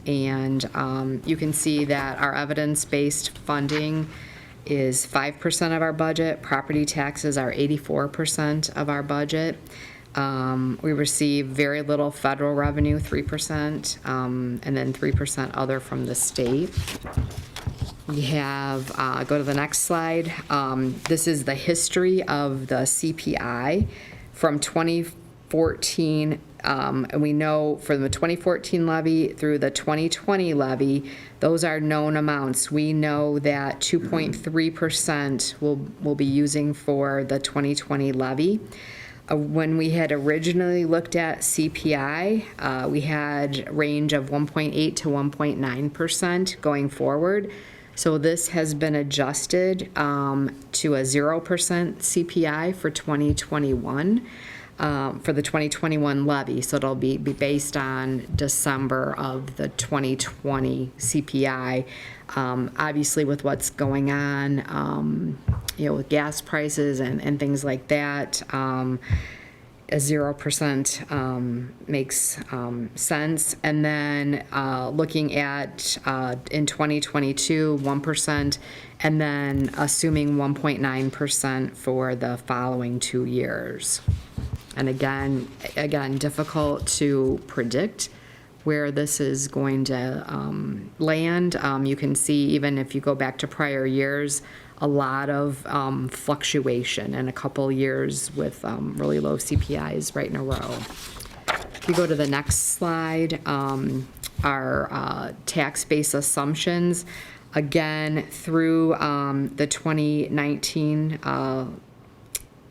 and you can see that our evidence-based funding is 5% of our budget. Property taxes are 84% of our budget. We receive very little federal revenue, 3%, and then 3% other from the state. We have, go to the next slide. This is the history of the CPI from 2014, and we know from the 2014 levy through the 2020 levy, those are known amounts. We know that 2.3% will be using for the 2020 levy. When we had originally looked at CPI, we had a range of 1.8 to 1.9% going forward. So this has been adjusted to a 0% CPI for 2021, for the 2021 levy. So it'll be based on December of the 2020 CPI. Obviously with what's going on, with gas prices and things like that, a 0% makes sense. And then looking at in 2022, 1%, and then assuming 1.9% for the following 2 years. And again, difficult to predict where this is going to land. You can see, even if you go back to prior years, a lot of fluctuation and a couple years with really low CPIs right in a row. If you go to the next slide, our tax base assumptions, again, through the 2019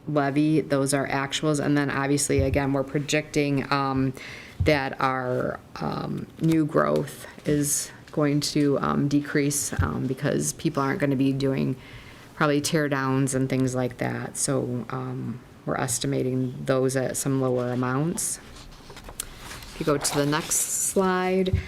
levy, those are actuals, and then obviously, again, we're projecting that our new growth is going to decrease because people aren't going to be doing probably tear downs and things like that. So we're estimating those at some lower amounts. If you go to the next slide,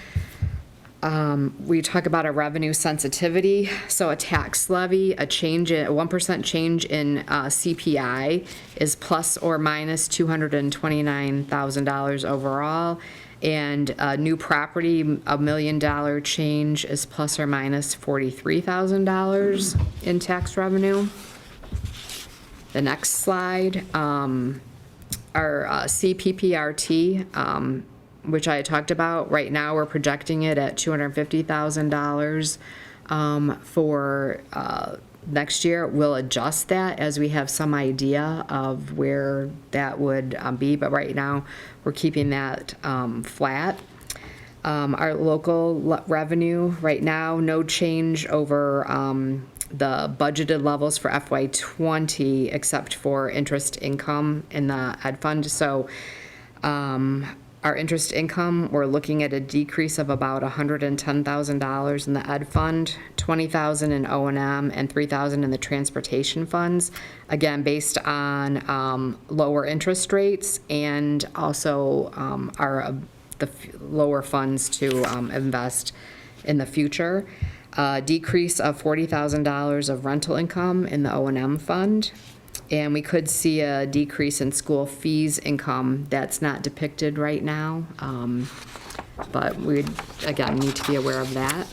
we talk about a revenue sensitivity. So a tax levy, a 1% change in CPI is plus or minus $229,000 overall. And new property, $1 million change is plus or minus $43,000 in tax revenue. The next slide, our CPPRT, which I had talked about, right now we're projecting it at $250,000 for next year. We'll adjust that as we have some idea of where that would be, but right now we're keeping that flat. Our local revenue, right now, no change over the budgeted levels for FY20 except for interest income in the ed fund. So our interest income, we're looking at a decrease of about $110,000 in the ed fund, $20,000 in O&M, and $3,000 in the transportation funds. Again, based on lower interest rates and also the lower funds to invest in the future. Decrease of $40,000 of rental income in the O&M fund. And we could see a decrease in school fees income that's not depicted right now. But we, again, need to be aware of that.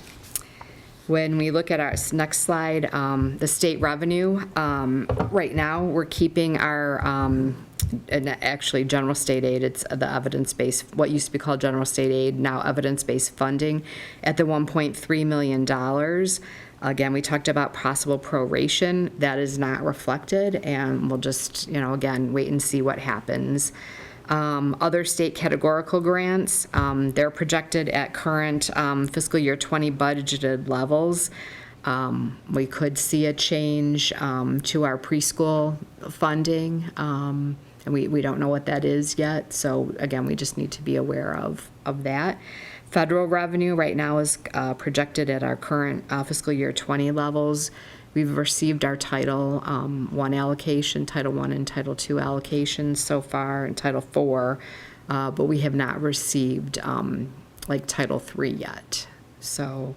When we look at our next slide, the state revenue, right now we're keeping our, and actually general state aid, it's the evidence-based, what used to be called general state aid, now evidence-based funding at the $1.3 million. Again, we talked about possible proration. That is not reflected, and we'll just, again, wait and see what happens. Other state categorical grants, they're projected at current fiscal year 20 budgeted levels. We could see a change to our preschool funding, and we don't know what that is yet. So again, we just need to be aware of that. Federal revenue right now is projected at our current fiscal year 20 levels. We've received our Title I allocation, Title I and Title II allocations so far, and Title IV, but we have not received like Title III yet. So,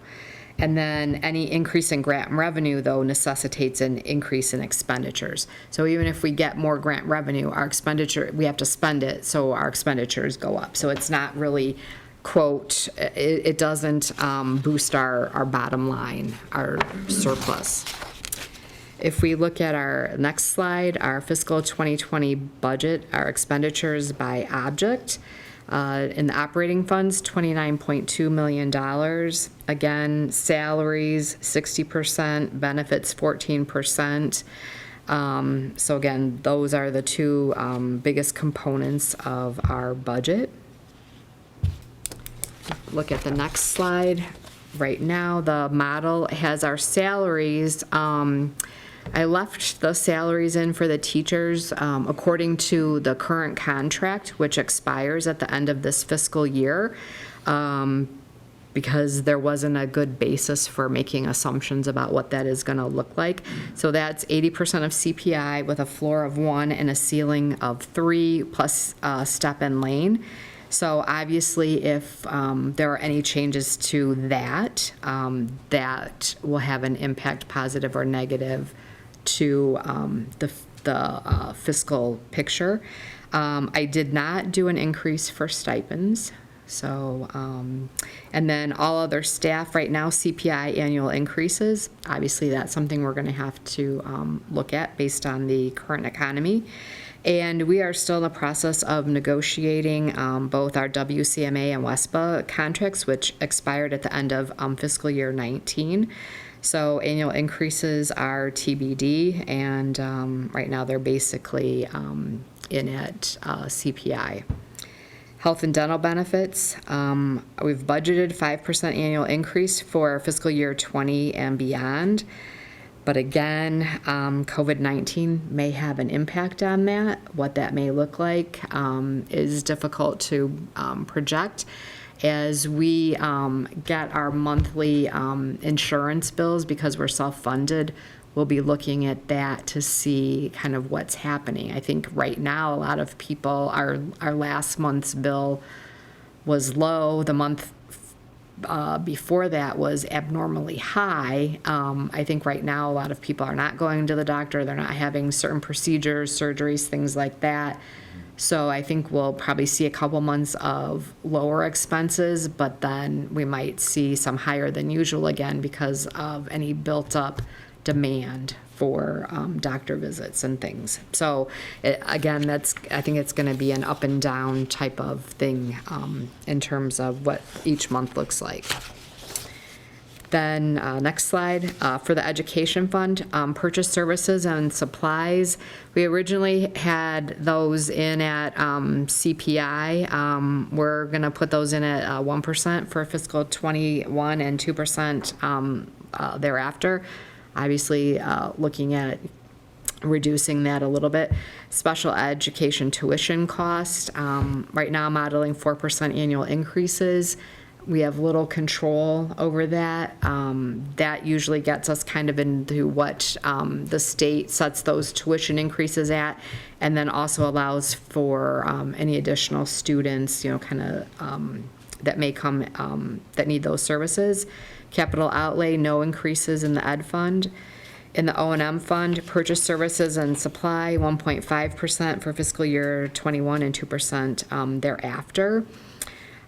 and then any increase in grant revenue, though, necessitates an increase in expenditures. So even if we get more grant revenue, our expenditure, we have to spend it, so our expenditures go up. So it's not really, quote, it doesn't boost our bottom line, our surplus. If we look at our next slide, our fiscal 2020 budget, our expenditures by object, in the operating funds, $29.2 million. Again, salaries, 60%, benefits, 14%. So again, those are the two biggest components of our budget. Look at the next slide. Right now, the model has our salaries. I left the salaries in for the teachers according to the current contract, which expires at the end of this fiscal year, because there wasn't a good basis for making assumptions about what that is going to look like. So that's 80% of CPI with a floor of 1 and a ceiling of 3 plus step and lane. So obviously, if there are any changes to that, that will have an impact, positive or negative, to the fiscal picture. I did not do an increase for stipends. So, and then all other staff right now, CPI annual increases. Obviously, that's something we're going to have to look at based on the current economy. And we are still in the process of negotiating both our WCMA and WESPA contracts, which expired at the end of fiscal year 19. So annual increases are TBD, and right now they're basically in at CPI. Health and dental benefits, we've budgeted 5% annual increase for fiscal year 20 and beyond. But again, COVID-19 may have an impact on that. What that may look like is difficult to project. As we get our monthly insurance bills, because we're self-funded, we'll be looking at that to see kind of what's happening. I think right now a lot of people, our last month's bill was low. The month before that was abnormally high. I think right now a lot of people are not going to the doctor. They're not having certain procedures, surgeries, things like that. So I think we'll probably see a couple months of lower expenses, but then we might see some higher than usual again because of any built up demand for doctor visits and things. So again, I think it's going to be an up and down type of thing in terms of what each month looks like. Then next slide, for the education fund, purchase services and supplies. We originally had those in at CPI. We're going to put those in at 1% for fiscal 21 and 2% thereafter. Obviously, looking at reducing that a little bit. Special education tuition cost, right now modeling 4% annual increases. We have little control over that. That usually gets us kind of into what the state sets those tuition increases at, and then also allows for any additional students, kind of that may come that need those services. Capital outlay, no increases in the ed fund. In the O&M fund, purchase services and supply, 1.5% for fiscal year 21 and 2% thereafter.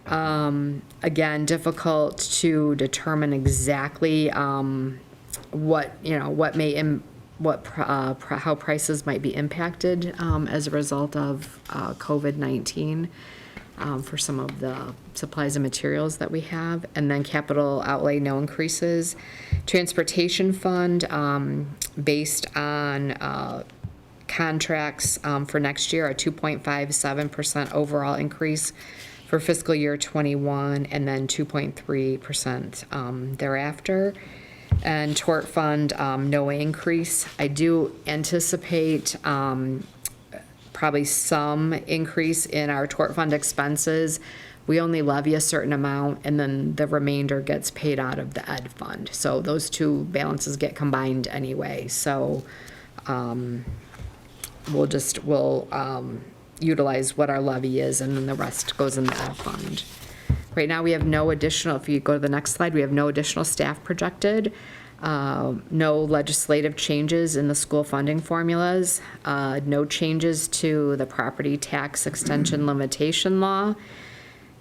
Again, difficult to determine exactly how prices might be impacted as a result of COVID-19. For some of the supplies and materials that we have. And then capital outlay, no increases. Transportation fund, based on contracts for next year, a 2.57% overall increase for fiscal year 21, and then 2.3% thereafter. And tort fund, no increase. I do anticipate probably some increase in our tort fund expenses. We only levy a certain amount, and then the remainder gets paid out of the ed fund. So those two balances get combined anyway. So we'll utilize what our levy is, and then the rest goes in the ed fund. Right now we have no additional, if you go to the next slide, we have no additional staff projected. No legislative changes in the school funding formulas, no changes to the property tax extension limitation law.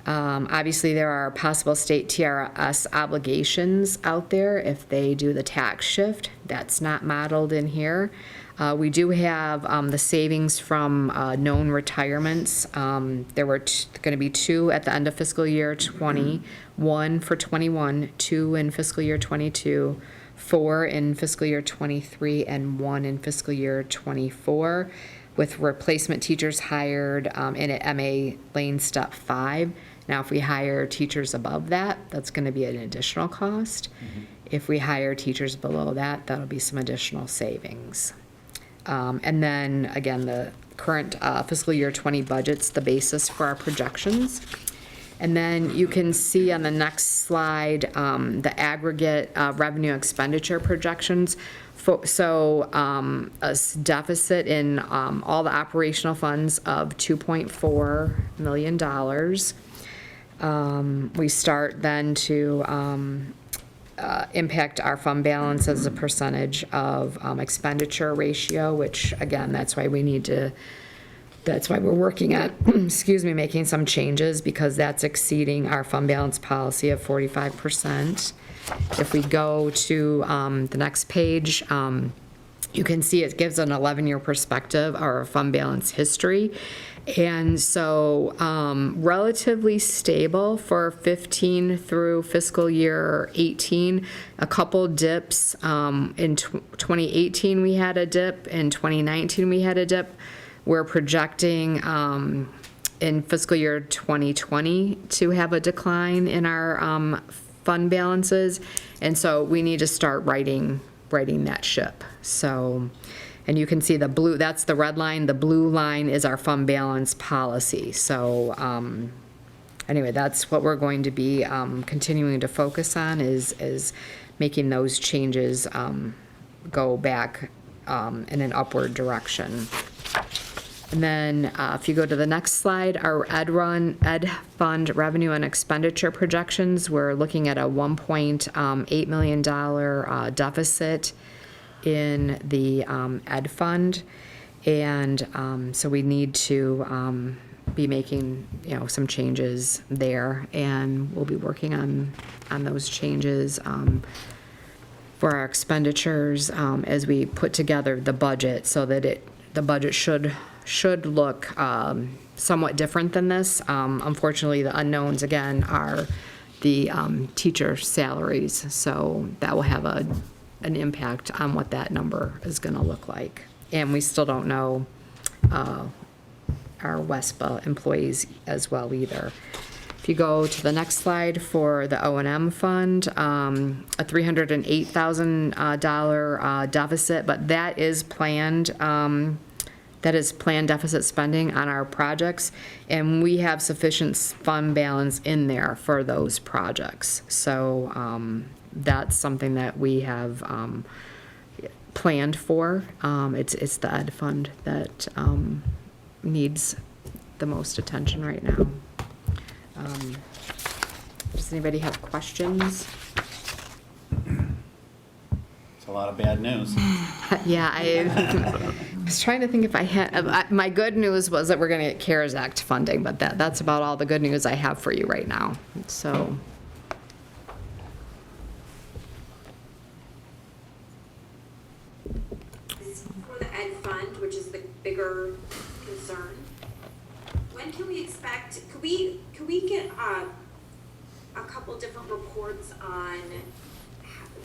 Obviously, there are possible state TRS obligations out there if they do the tax shift. That's not modeled in here. We do have the savings from known retirements. There were going to be 2 at the end of fiscal year 20, 1 for 21, 2 in fiscal year 22, 4 in fiscal year 23, and 1 in fiscal year 24, with replacement teachers hired in at MA Lane Step 5. Now, if we hire teachers above that, that's going to be an additional cost. If we hire teachers below that, that'll be some additional savings. And then, again, the current fiscal year 20 budget's the basis for our projections. And then you can see on the next slide the aggregate revenue expenditure projections. So a deficit in all the operational funds of $2.4 million. We start then to impact our fund balance as a percentage of expenditure ratio, which again, that's why we're working at, making some changes, because that's exceeding our fund balance policy of 45%. If we go to the next page, you can see it gives an 11-year perspective of our fund balance history. And so relatively stable for 15 through fiscal year 18, a couple dips. In 2018 we had a dip, in 2019 we had a dip. We're projecting in fiscal year 2020 to have a decline in our fund balances, and so we need to start righting that ship. So, and you can see the blue, that's the red line, the blue line is our fund balance policy. So anyway, that's what we're going to be continuing to focus on, is making those changes go back in an upward direction. And then if you go to the next slide, our ed fund revenue and expenditure projections, we're looking at a $1.8 million deficit in the ed fund. And so we need to be making, some changes there. And we'll be working on those changes for our expenditures as we put together the budget, so that the budget should look somewhat different than this. Unfortunately, the unknowns, again, are the teacher salaries, so that will have an impact on what that number is going to look like. And we still don't know our WESPA employees as well either. If you go to the next slide for the O&M fund, a $308,000 deficit, but that is planned. That is planned deficit spending on our projects, and we have sufficient fund balance in there for those projects. So that's something that we have planned for. It's the ed fund that needs the most attention right now. Does anybody have questions? It's a lot of bad news. Yeah, I was trying to think if I had, my good news was that we're going to get CARES Act funding, but that's about all the good news I have for you right now, so. For the ed fund, which is the bigger concern, when can we expect, could we get a couple different reports on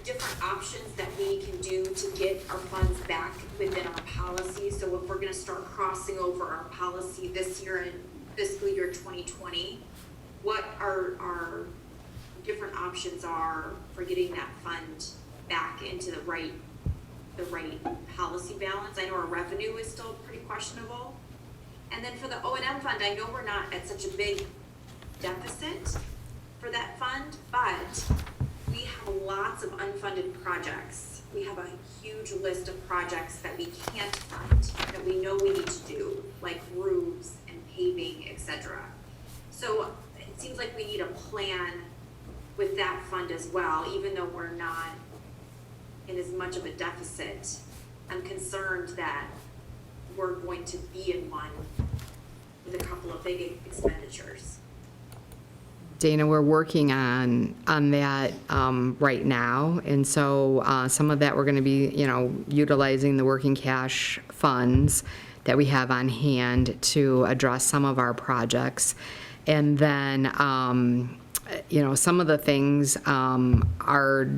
different options that we can do to get our funds back within our policy? So if we're gonna start crossing over our policy this year in fiscal year 2020, what our different options are for getting that fund back into the right policy balance? I know our revenue is still pretty questionable. And then for the O&M fund, I know we're not at such a big deficit for that fund, but we have lots of unfunded projects. We have a huge list of projects that we can't fund, that we know we need to do, like roofs and paving, etc. So it seems like we need a plan with that fund as well, even though we're not in as much of a deficit. I'm concerned that we're going to be in one with a couple of big expenditures. Dana, we're working on that right now, and so some of that we're going to be, utilizing the working cash funds that we have on hand to address some of our projects, and then some of the things are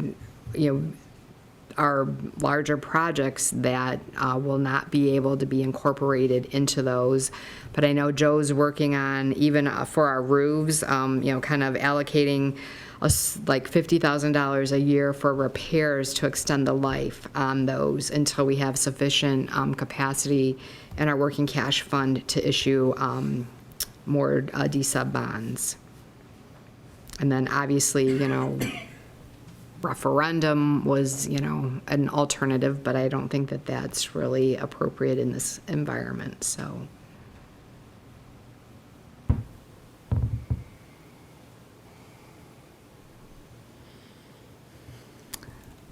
larger projects that will not be able to be incorporated into those. But I know Joe's working on, even for our roofs, kind of allocating like $50,000 a year for repairs to extend the life on those until we have sufficient capacity in our working cash fund to issue more D-sub bonds. And then obviously, referendum was, an alternative, but I don't think that that's really appropriate in this environment, so.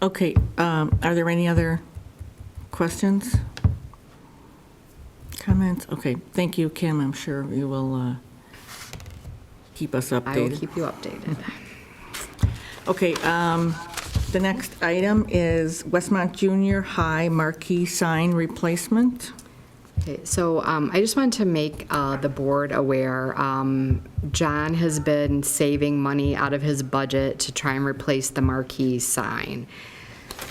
Okay, are there any other questions? Comments? Okay, thank you, Kim. I'm sure you will keep us updated. I will keep you updated. Okay, the next item is Westmont Junior High Marquee sign replacement. Okay, so I just wanted to make the board aware, John has been saving money out of his budget to try and replace the Marquee sign.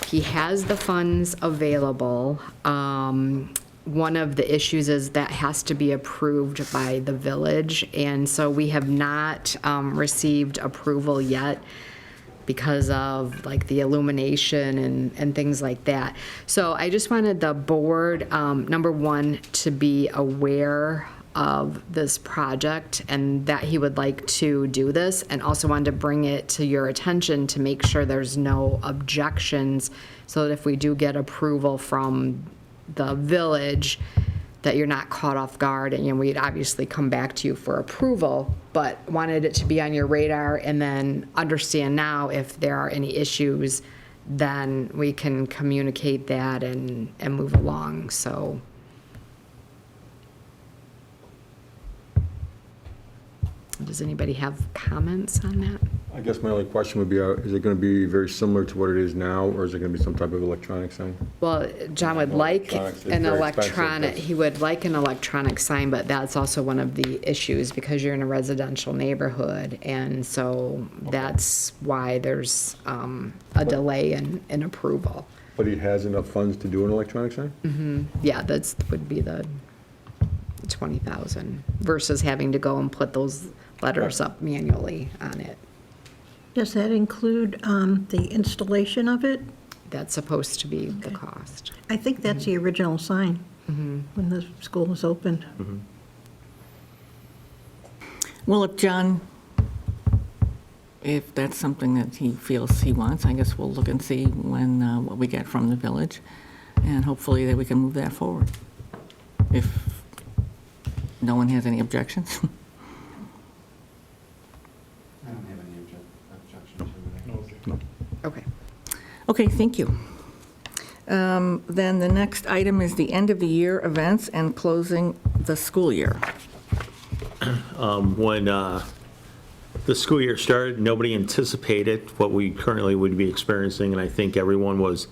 He has the funds available. One of the issues is that has to be approved by the village, and so we have not received approval yet because of like the illumination and things like that. So I just wanted the board, number one, to be aware of this project and that he would like to do this, and also wanted to bring it to your attention to make sure there's no objections, so that if we do get approval from the village, that you're not caught off guard, and, we'd obviously come back to you for approval, but wanted it to be on your radar, and then understand now if there are any issues, then we can communicate that and move along, so. Does anybody have comments on that? I guess my only question would be, is it going to be very similar to what it is now, or is it going to be some type of electronic sign? Well, John would like Electronics is an very expensive, electronic, but- he would like an electronic sign, but that's also one of the issues, because you're in a residential neighborhood, and so that's why there's a delay in approval. But he has enough funds to do an electronic sign? Yeah, that's, would be the 20,000 versus having to go and put those letters up manually on it. Does that include the installation of it? That's supposed to be the cost. I think that's the original sign when the school was opened. Well, if that's something that he feels he wants, I guess we'll look and see what we get from the village, and hopefully that we can move that forward, if no one has any objections. I don't have any objection to it. Okay. Okay, thank you. Then the next item is the end of the year events and closing the school year. When the school year started, nobody anticipated what we currently would be experiencing, and I think everyone was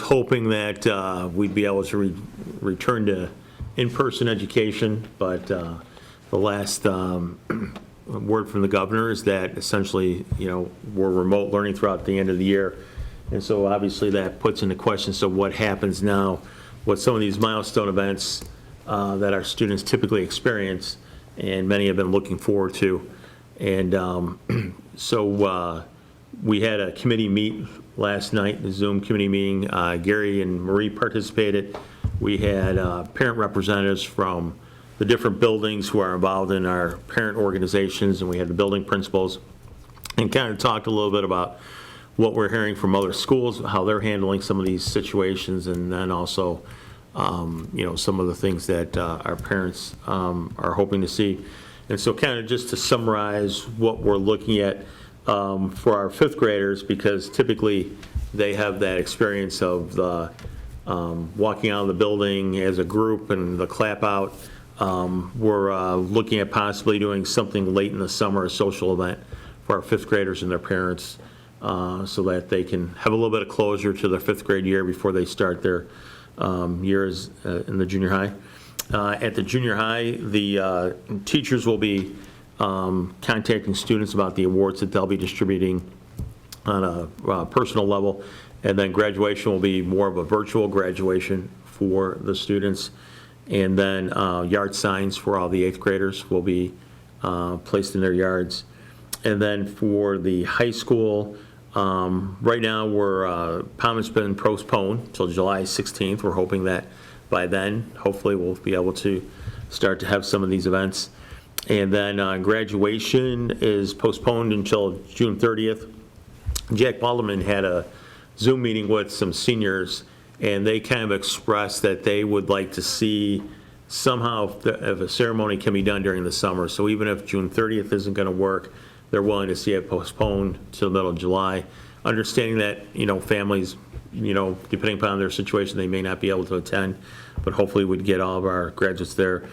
hoping that we'd be able to return to in-person education, but the last word from the governor is that essentially, we're remote learning throughout the end of the year. And so obviously that puts into question, so what happens now, what some of these milestone events that our students typically experience, and many have been looking forward to. And so we had a committee meet last night, the Zoom committee meeting. Gary and Marie participated. We had parent representatives from the different buildings who are involved in our parent organizations, and we had the building principals, and kind of talked a little bit about what we're hearing from other schools, how they're handling some of these situations, and then also, some of the things that our parents are hoping to see. And so kind of just to summarize what we're looking at for our fifth graders, because typically they have that experience of the walking out of the building as a group and the clap out. We're looking at possibly doing something late in the summer, a social event for our fifth graders and their parents, so that they can have a little bit of closure to their fifth grade year before they start their years in the junior high. At the junior high, the teachers will be contacting students about the awards that they'll be distributing on a personal level, and then graduation will be more of a virtual graduation for the students. And then yard signs for all the eighth graders will be placed in their yards. And then for the high school, right now POM's been postponed till July 16th. We're hoping that by then, hopefully we'll be able to start to have some of these events. And then graduation is postponed until June 30th. Jack Balderman had a Zoom meeting with some seniors, and they kind of expressed that they would like to see somehow if a ceremony can be done during the summer. So even if June 30th isn't going to work, they're willing to see it postponed to the middle of July, understanding that, families, depending upon their situation, they may not be able to attend, but hopefully we'd get all of our graduates there.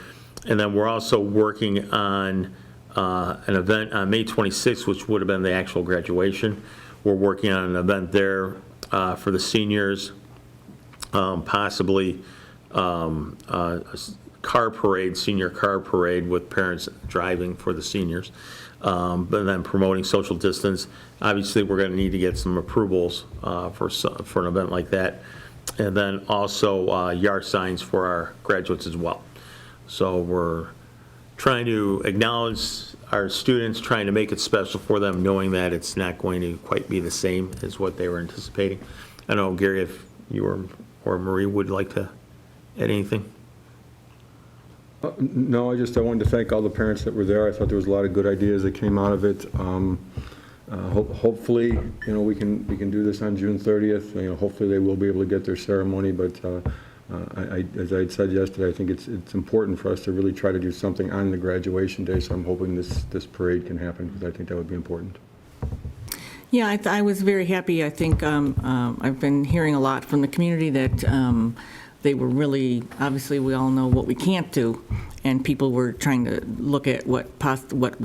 And then we're also working on an event on May 26th, which would have been the actual graduation. We're working on an event there for the seniors, possibly a car parade, senior car parade with parents driving for the seniors, but then promoting social distance. Obviously, we're going to need to get some approvals for an event like that. And then also yard signs for our graduates as well. So we're trying to acknowledge our students, trying to make it special for them, knowing that it's not going to quite be the same as what they were anticipating. I don't know, Gary, if you or Marie would like to add anything? No, I wanted to thank all the parents that were there. I thought there was a lot of good ideas that came out of it. Hopefully, we can do this on June 30th. Hopefully they will be able to get their ceremony, but As I had said yesterday, I think it's important for us to really try to do something on the graduation day, so I'm hoping this parade can happen, because I think that would be important. Yeah, I was very happy. I think I've been hearing a lot from the community that they were really, obviously, we all know what we can't do, and people were trying to look at what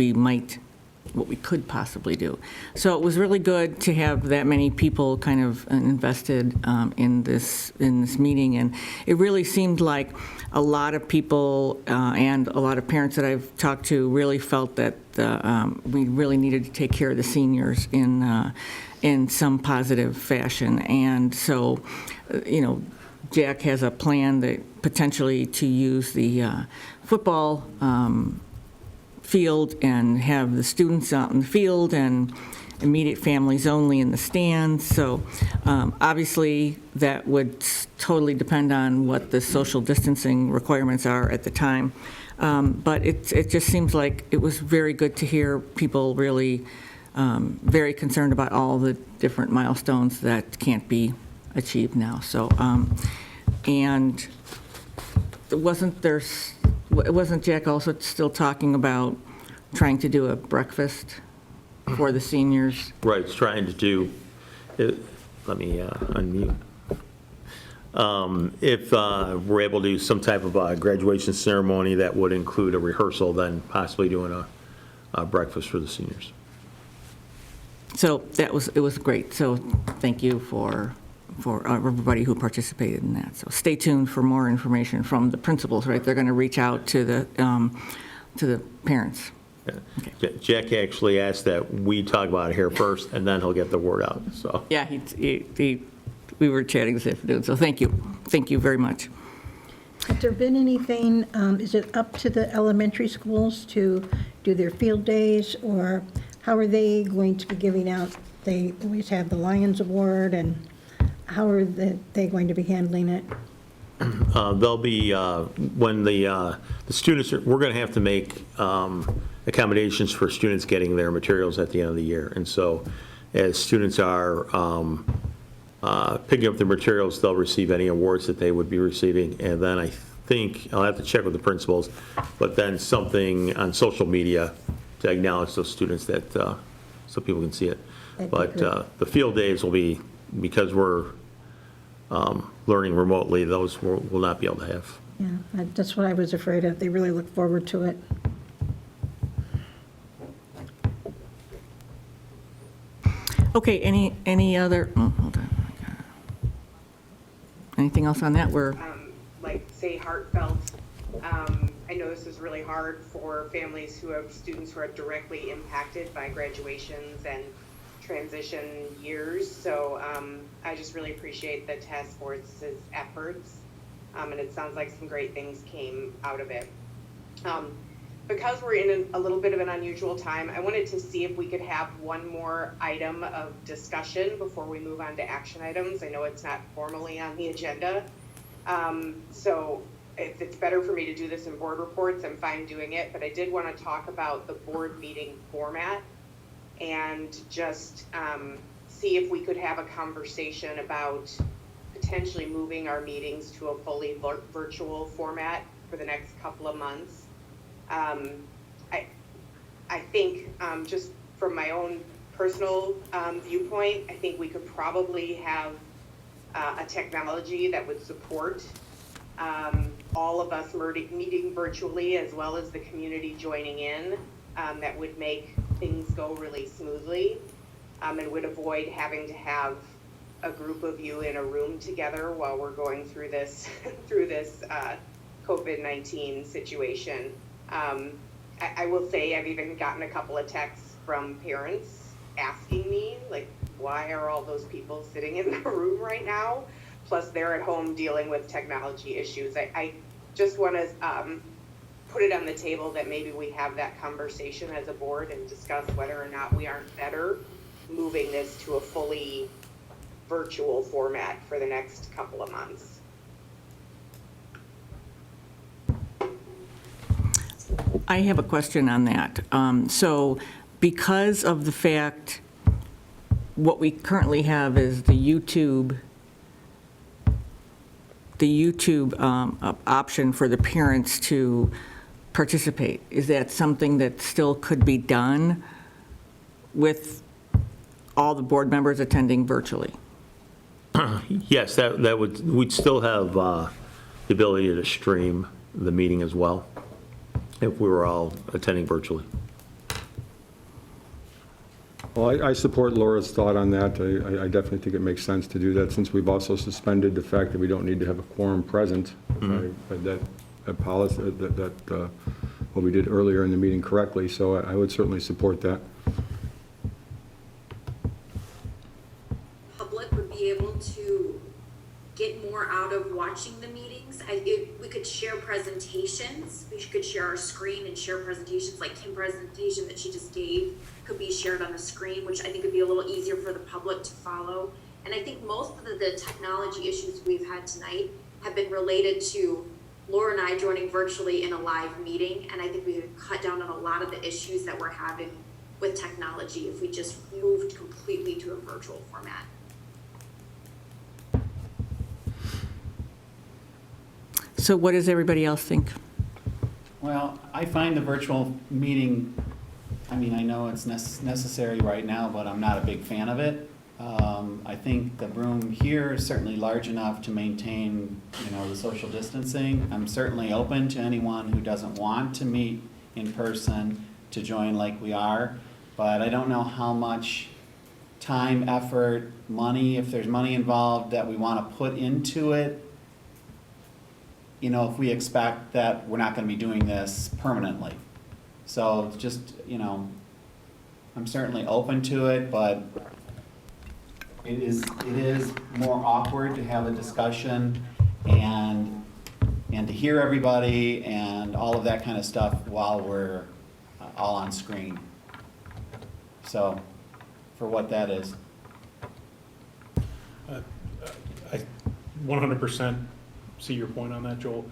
we could possibly do. So it was really good to have that many people kind of invested in this meeting, and it really seemed like a lot of people and a lot of parents that I've talked to really felt that we really needed to take care of the seniors in some positive fashion. And so, Jack has a plan that potentially to use the football field and have the students out in the field and immediate families only in the stands. So obviously that would totally depend on what the social distancing requirements are at the time. But it just seems like it was very good to hear people really very concerned about all the different milestones that can't be achieved now. So, and wasn't Jack also still talking about trying to do a breakfast for the seniors? Right, it's trying to do, let me unmute. If we're able to do some type of a graduation ceremony that would include a rehearsal, then possibly doing a breakfast for the seniors. So it was great. So thank you for everybody who participated in that. So stay tuned for more information from the principals, right? They're going to reach out to the parents. Okay. Jack actually asked that we talk about it here first, and then he'll get the word out, so. Yeah, we were chatting this afternoon, so thank you very much. Has there been anything, is it up to the elementary schools to do their field days, or how are they going to be giving out? They always have the Lions Award, and how are they going to be handling it? They'll be, when the students, we're going to have to make accommodations for students getting their materials at the end of the year. And so as students are picking up their materials, they'll receive any awards that they would be receiving. And then I think, I'll have to check with the principals, but then something on social media to acknowledge those students that, so people can see it. But the field days will be, because we're learning remotely, those we'll not be able to have. Yeah, that's what I was afraid of. They really look forward to it. Okay, any other, hold on. Anything else on that? Say heartfelt. I know this is really hard for families who have students who are directly impacted by graduations and transition years. So I just really appreciate the task force's efforts. And it sounds like some great things came out of it. Because we're in a little bit of an unusual time, I wanted to see if we could have one more item of discussion before we move on to action items. I know it's not formally on the agenda. So if it's better for me to do this in board reports, I'm fine doing it. But I did want to talk about the board meeting format and just see if we could have a conversation about potentially moving our meetings to a fully virtual format for the next couple of months. I think just from my own personal viewpoint, I think we could probably have a technology that would support all of us meeting virtually, as well as the community joining in, that would make things go really smoothly, and would avoid having to have a group of you in a room together while we're going through this COVID-19 situation. I will say I've even gotten a couple of texts from parents asking me, like, why are all those people sitting in the room right now? Plus they're at home dealing with technology issues. I just want to put it on the table that maybe we have that conversation as a board and discuss whether or not we aren't better moving this to a fully virtual format for the next couple of months. I have a question on that. So because of the fact what we currently have is the YouTube the YouTube option for the parents to participate. Is that something that still could be done with all the board members attending virtually? Yes, that would, we'd still have the ability to stream the meeting as well if we were all attending virtually. Well, I support Laura's thought on that. I definitely think it makes sense to do that, since we've also suspended the fact that we don't need to have a quorum present. That policy, what we did earlier in the meeting correctly, so I would certainly support that. Public would be able to get more out of watching the meetings. We could share presentations. We could share our screen and share presentations, like Kim's presentation that she just gave could be shared on the screen, which I think would be a little easier for the public to follow. And I think most of the technology issues we've had tonight have been related to Laura and I joining virtually in a live meeting. And I think we could cut down on a lot of the issues that we're having with technology if we just moved completely to a virtual format. So what does everybody else think? Well, I find the virtual meeting, I mean, I know it's necessary right now, but I'm not a big fan of it. I think the room here is certainly large enough to maintain, the social distancing. I'm certainly open to anyone who doesn't want to meet in person to join like we are, but I don't know how much time, effort, money, if there's money involved that we want to put into it. If we expect that we're not going to be doing this permanently. So it's just, I'm certainly open to it, but it is more awkward to have a discussion and to hear everybody and all of that kind of stuff while we're all on screen. So, for what that is. I 100% see your point on that, Joel.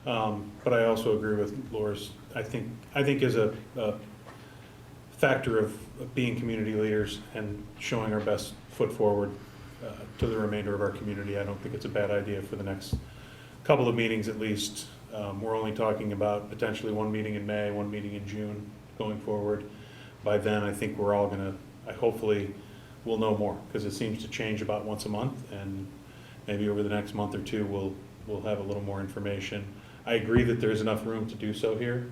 But I also agree with Laura's. I think as a factor of being community leaders and showing our best foot forward to the remainder of our community, I don't think it's a bad idea for the next couple of meetings at least. We're only talking about potentially one meeting in May, one meeting in June going forward. By then, I think we're all hopefully we'll know more, because it seems to change about once a month, and maybe over the next month or two we'll have a little more information. I agree that there's enough room to do so here,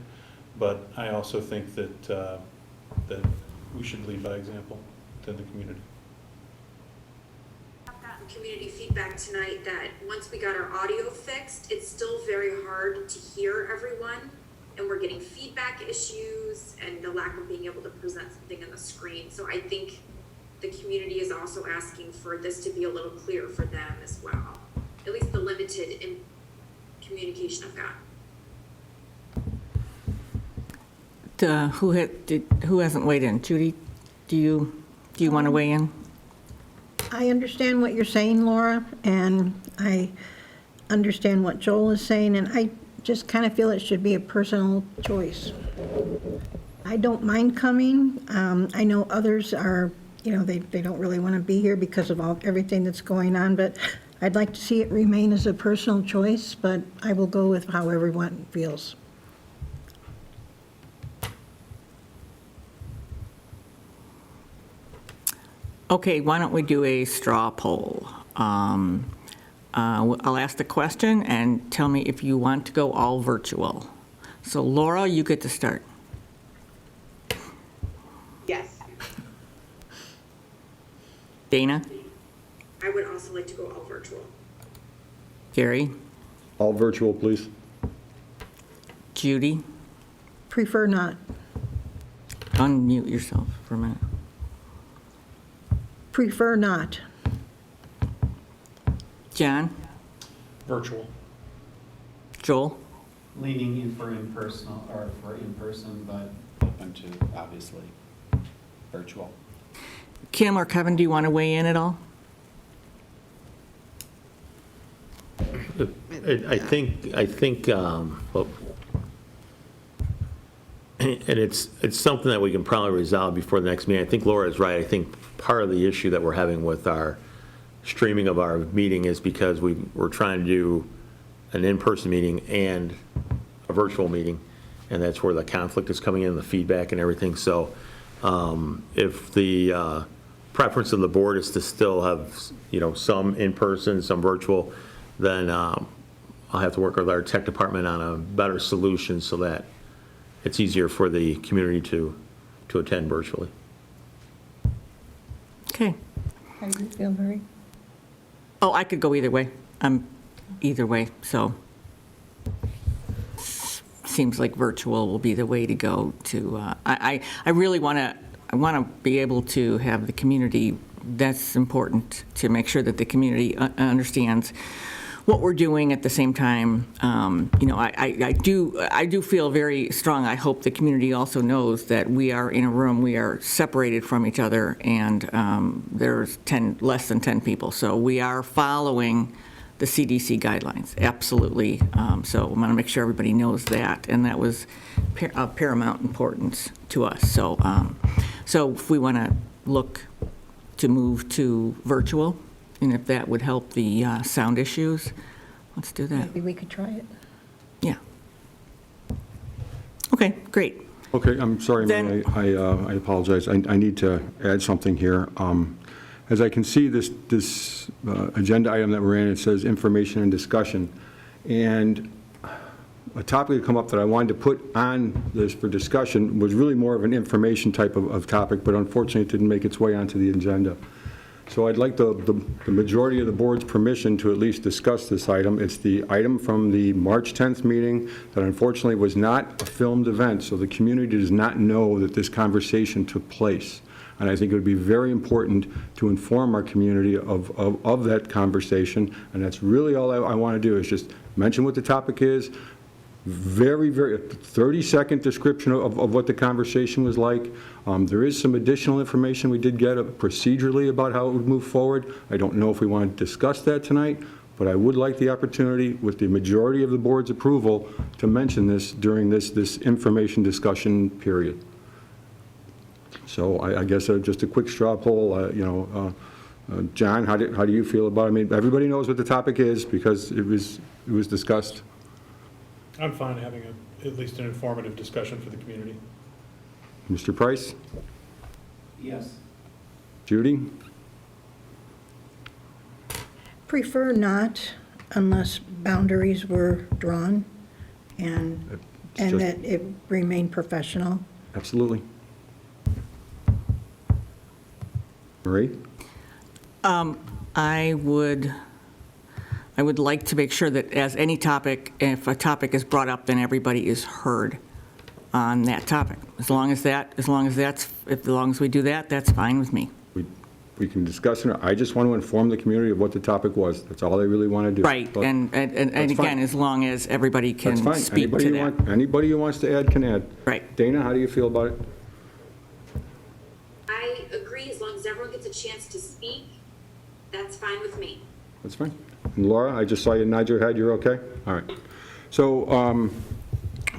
but I also think that that we should lead by example to the community. I've gotten community feedback tonight that once we got our audio fixed, it's still very hard to hear everyone, and we're getting feedback issues and the lack of being able to present something on the screen. So I think the community is also asking for this to be a little clearer for them as well. At least the limited communication I've got. Who hasn't weighed in? Judy, do you want to weigh in? I understand what you're saying, Laura, and I understand what Joel is saying, and I just kind of feel it should be a personal choice. I don't mind coming. I know others are, they don't really want to be here because of everything that's going on, but I'd like to see it remain as a personal choice, but I will go with how everyone feels. Okay, why don't we do a straw poll? I'll ask the question and tell me if you want to go all virtual. So Laura, you get to start. Yes. Dana? I would also like to go all virtual. Gary? All virtual, please. Judy? Prefer not. Unmute yourself for a minute. Prefer not. John? Virtual. Joel? Leaning in for in-person, but open to, obviously, virtual. Kim or Kevin, do you want to weigh in at all? I think, well, and it's something that we can probably resolve before the next meeting. I think Laura is right. I think part of the issue that we're having with our streaming of our meeting is because we're trying to do an in-person meeting and a virtual meeting, and that's where the conflict is coming in, the feedback and everything. So if the preference of the board is to still have, some in-person, some virtual, then I'll have to work with our tech department on a better solution so that it's easier for the community to attend virtually. Okay. How do you feel, Marie? Oh, I could go either way. I'm either way, so seems like virtual will be the way to go to, I really want to be able to have the community, that's important, to make sure that the community understands what we're doing at the same time. I do feel very strong. I hope the community also knows that we are in a room, we are separated from each other, and there's less than 10 people. So we are following the CDC guidelines, absolutely. So I want to make sure everybody knows that, and that was of paramount importance to us. So, so if we want to look to move to virtual, and if that would help the sound issues, let's do that. Maybe we could try it. Yeah. Okay, great. Okay, I'm sorry, Then- Mary, I apologize. I need to add something here. As I can see, this agenda item that we're in, it says information and discussion. And a topic that come up that I wanted to put on this for discussion was really more of an information type of topic, but unfortunately it didn't make its way onto the agenda. So I'd like the majority of the board's permission to at least discuss this item. It's the item from the March 10th meeting that unfortunately was not a filmed event, so the community does not know that this conversation took place. And I think it would be very important to inform our community of that conversation, and that's really all I want to do, is just mention what the topic is, very 30-second description of what the conversation was like. There is some additional information we did get procedurally about how it would move forward. I don't know if we want to discuss that tonight, but I would like the opportunity, with the majority of the board's approval, to mention this during this information discussion period. So I guess just a quick straw poll, John, how do you feel about it? I mean, everybody knows what the topic is because it was discussed. I'm fine having at least an informative discussion for the community. Mr. Price? Yes. Judy? Prefer not, unless boundaries were drawn and just- that it remain professional. Absolutely. Marie? I would like to make sure that as any topic, if a topic is brought up, then everybody is heard on that topic. As long as we do that, that's fine with me. We can discuss it. I just want to inform the community of what the topic was. That's all I really want to do. Right, But and that's fine. again, as long as everybody That's can fine. speak to that. Anybody who wants to add can add. Right. Dana, how do you feel about it? I agree, as long as everyone gets a chance to speak, that's fine with me. That's fine. And Laura, I just saw you nod your head. You're okay? All right. So,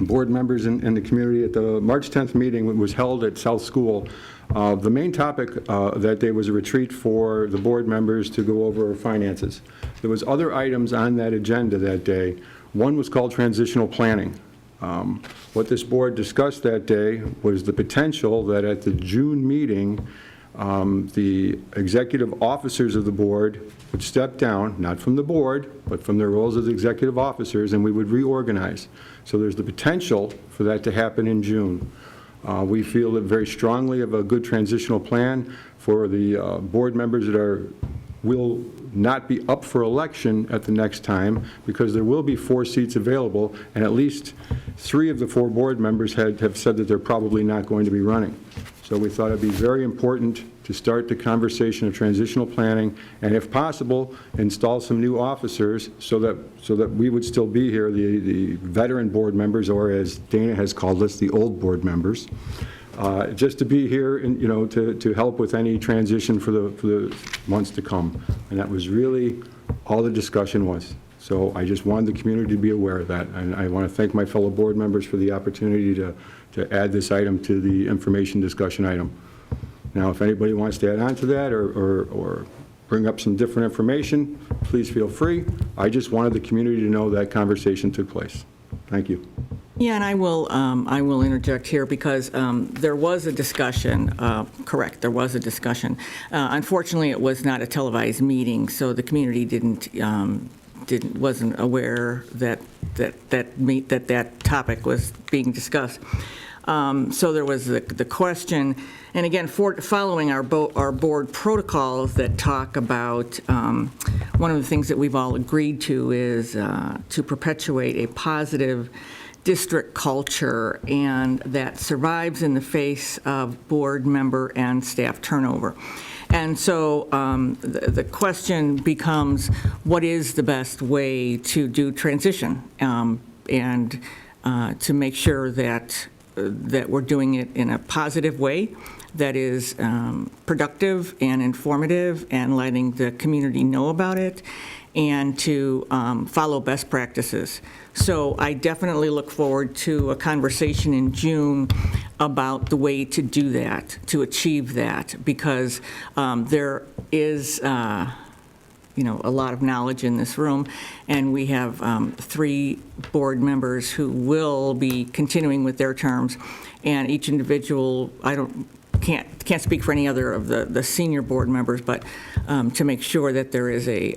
board members in the community, at the March 10th meeting was held at South School. The main topic that day was a retreat for the board members to go over finances. There was other items on that agenda that day. One was called transitional planning. What this board discussed that day was the potential that at the June meeting, the executive officers of the board would step down, not from the board, but from their roles as executive officers, and we would reorganize. So there's the potential for that to happen in June. We feel that very strongly of a good transitional plan for the board members that will not be up for election at the next time, because there will be 4 seats available, and at least 3 of the 4 board members have said that they're probably not going to be running. So we thought it'd be very important to start the conversation of transitional planning, and if possible, install some new officers so that we would still be here, the veteran board members, or as Dana has called us, the old board members, just to be here and, to help with any transition for the months to come. And that was really all the discussion was. So I just wanted the community to be aware of that, and I want to thank my fellow board members for the opportunity to add this item to the information discussion item. Now, if anybody wants to add on to that or bring up some different information, please feel free. I just wanted the community to know that conversation took place. Thank you. Yeah, and I will interject here because there was a discussion, correct, there was a discussion. Unfortunately, it was not a televised meeting, so the community wasn't aware that topic was being discussed. So there was the question, and again, following our board protocols that talk about, one of the things that we've all agreed to is to perpetuate a positive district culture, and that survives in the face of board member and staff turnover. And so the question becomes, what is the best way to do transition, and to make sure that we're doing it in a positive way that is productive and informative and letting the community know about it, and to follow best practices. So I definitely look forward to a conversation in June about the way to do that, to achieve that, because there is a lot of knowledge in this room, and we have 3 board members who will be continuing with their terms, and each individual, can't speak for any other of the senior board members, but to make sure that there is a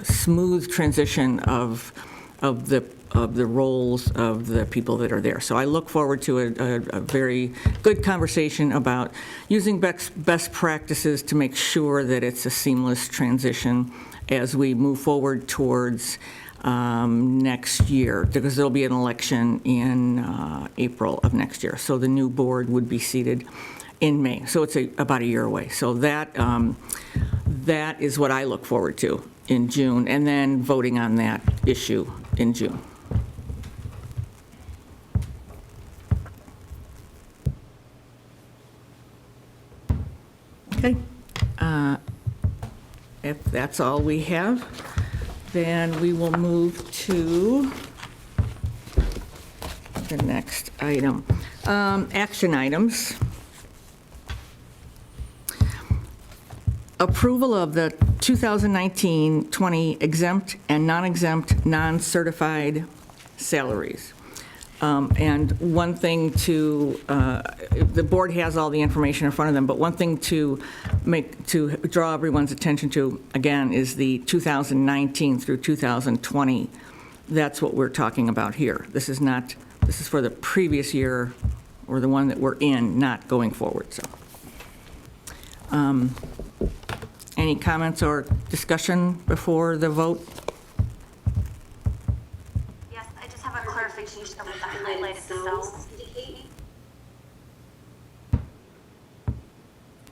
smooth transition of the roles of the people that are there. So I look forward to a very good conversation about using best practices to make sure that it's a seamless transition as we move forward towards next year, because there'll be an election in April of next year. So the new board would be seated in May. So it's about a year away. So that is what I look forward to in June, and then voting on that issue in June. Okay. If that's all we have, then we will move to the next item. Action items. Approval of the 2019-20 exempt and non-exempt, non-certified salaries. And one thing the board has all the information in front of them, but one thing to draw everyone's attention to, again, is the 2019 through 2020. That's what we're talking about here. This is for the previous year, or the one that we're in, not going forward, so. Any comments or discussion before the vote? Yes, I just have a clarification with the highlighted cells.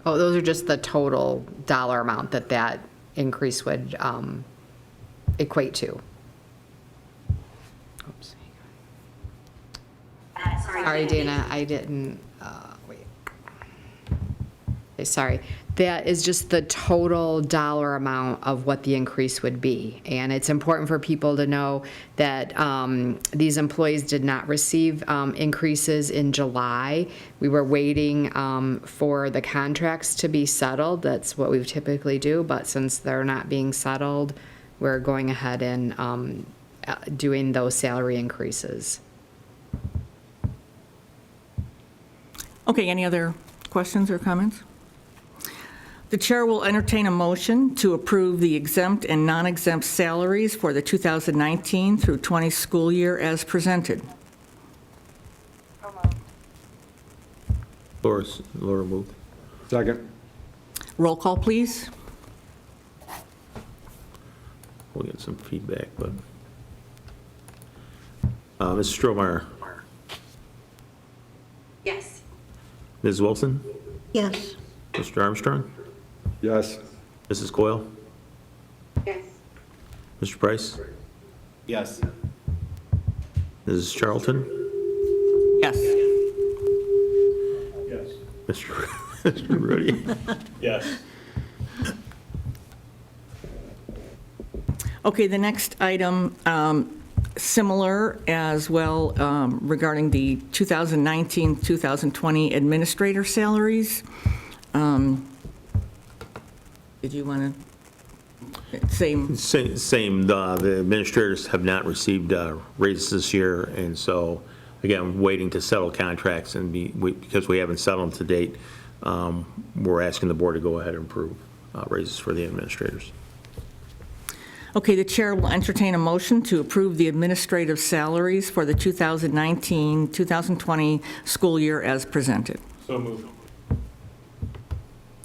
Oh, those are just the total dollar amount that increase would equate to. Oops. Sorry, Dana, I didn't, wait. Okay, sorry. That is just the total dollar amount of what the increase would be. And it's important for people to know that these employees did not receive increases in July. We were waiting for the contracts to be settled. That's what we typically do. But since they're not being settled, we're going ahead and doing those salary increases. Okay, any other questions or comments? The chair will entertain a motion to approve the exempt and non-exempt salaries for the 2019 through 20 school year as presented. Laura moved. Second. Roll call, please. We'll get some feedback, but. Mrs. Strohmeyer, Yes. Ms. Wilson, Yes. Mr. Armstrong, Yes. Mrs. Coyle, Yes. Mr. Price, Yes. Mrs. Charlton, Yes. Yes. Mr. Rudy. Yes. Okay, the next item, similar as well, regarding the 2019-2020 administrator salaries. Did you want to, same, Same, the administrators have not received raises this year, and so, again, waiting to settle contracts, and because we haven't settled them to date, we're asking the board to go ahead and approve raises for the administrators. okay, the chair will entertain a motion to approve the administrative salaries for the 2019-2020 school year as presented. So moved.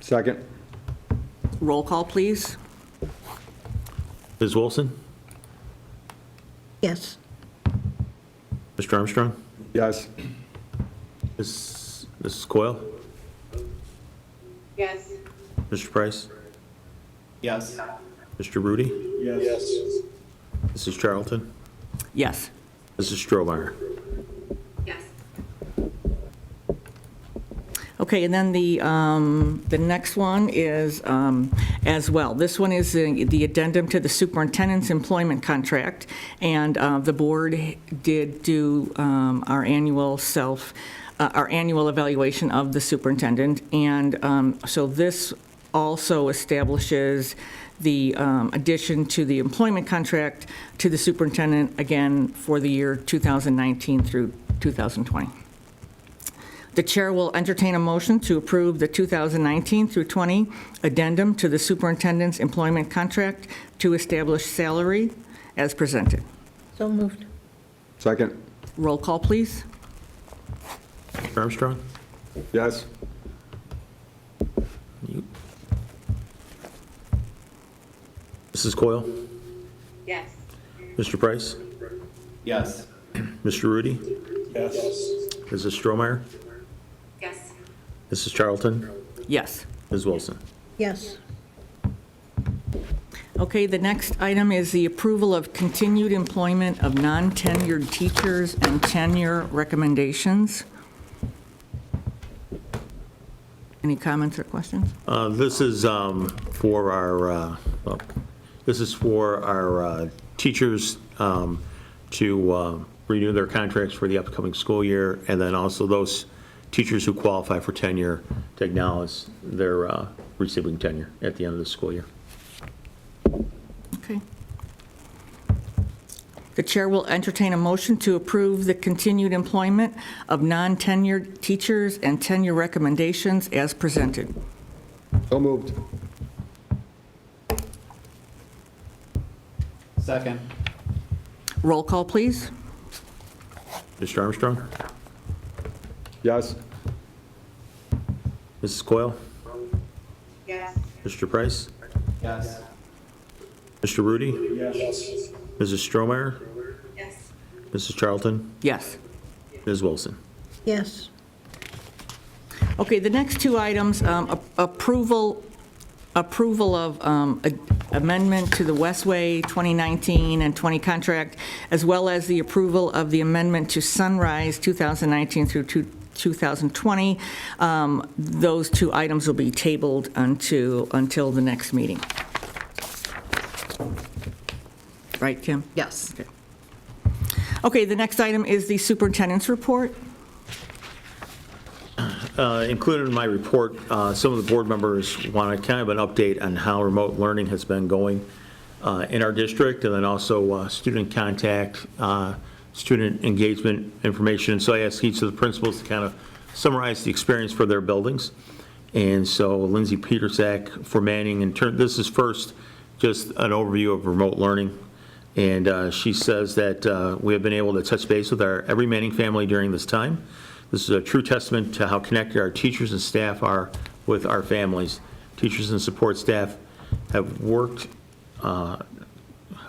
Second? Roll call, please. Ms. Wilson? Yes. Mr. Armstrong? Yes. Mrs. Coyle? Yes. Mr. Price? Yes. Mr. Rudy? Yes. Mrs. Charlton? Yes. Mrs. Strohmeyer? Yes. Okay, and then the next one is as well. This one is the addendum to the superintendent's employment contract, and the board did do our annual evaluation of the superintendent, and so this also establishes the addition to the employment contract to the superintendent, again, for the year 2019 through 2020. The chair will entertain a motion to approve the 2019 through 20 addendum to the superintendent's employment contract to establish salary as presented. So moved. Second? Roll call, please. Mr. Armstrong? Yes. You. Mrs. Coyle? Yes. Mr. Price? Yes. Mr. Rudy? Yes. Mrs. Strohmeyer? Yes. Mrs. Charlton? Yes. Ms. Wilson? Yes. Okay, the next item is the approval of continued employment of non-tenured teachers and tenure recommendations. Any comments or questions? This is for our teachers to renew their contracts for the upcoming school year, and then also those teachers who qualify for tenure to acknowledge their receiving tenure at the end of the school year. Okay. The chair will entertain a motion to approve the continued employment of non-tenured teachers and tenure recommendations as presented. So moved. Second. Roll call, please. Mr. Armstrong? Yes. Mrs. Coyle? Yes. Mr. Price? Yes. Mr. Rudy? Yes. Mrs. Strohmeyer? Yes. Mrs. Charlton? Yes. Ms. Wilson? Yes. Okay, the next two items, approval of amendment to the Westway 2019 and 20 contract, as well as the approval of the amendment to Sunrise 2019 through 2020. Those two items will be tabled until the next meeting. Right, Kim? Yes. Okay, the next item is the superintendent's report. Included in my report, some of the board members wanted kind of an update on how remote learning has been going in our district, and then also student contact, student engagement information. And so I asked each of the principals to kind of summarize the experience for their buildings. And so Lindsay Petersak for Manning, this is first just an overview of remote learning. And she says that we have been able to touch base with every Manning family during this time. This is a true testament to how connected our teachers and staff are with our families. Teachers and support staff have worked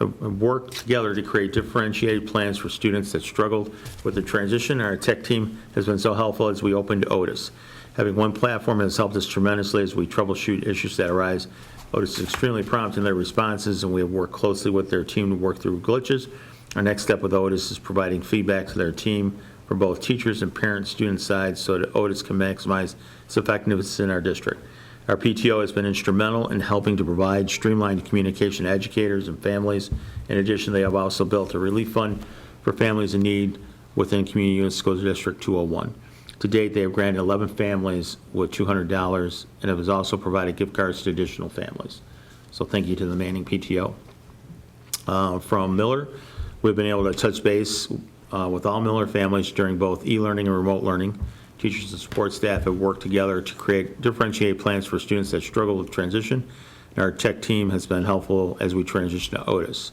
together to create differentiated plans for students that struggled with the transition. Our tech team has been so helpful as we opened Otis. Having one platform has helped us tremendously as we troubleshoot issues that arise. Otis is extremely prompt in their responses, and we have worked closely with their team to work through glitches. Our next step with Otis is providing feedback to their team for both teachers and parent student sides so that Otis can maximize its effectiveness in our district. Our PTO has been instrumental in helping to provide streamlined communication to educators and families. In addition, they have also built a relief fund for families in need within Community Unit School District 201. To date, they have granted 11 families with $200 and have also provided gift cards to additional families. So thank you to the Manning PTO. From Miller, we've been able to touch base with all Miller families during both e-learning and remote learning. Teachers and support staff have worked together to create differentiated plans for students that struggle with transition, and our tech team has been helpful as we transition to Otis.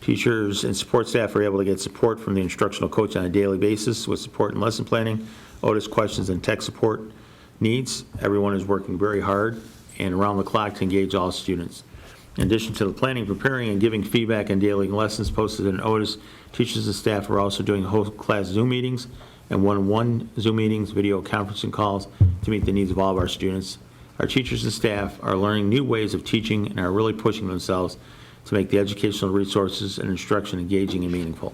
Teachers and support staff are able to get support from the instructional coach on a daily basis with support and lesson planning, Otis questions, and tech support needs. Everyone is working very hard and around the clock to engage all students. In addition to the planning, preparing, and giving feedback on daily lessons posted in Otis, teachers and staff are also doing whole class Zoom meetings and one-on-one Zoom meetings, video conferencing calls to meet the needs of all of our students. Our teachers and staff are learning new ways of teaching and are really pushing themselves to make the educational resources and instruction engaging and meaningful.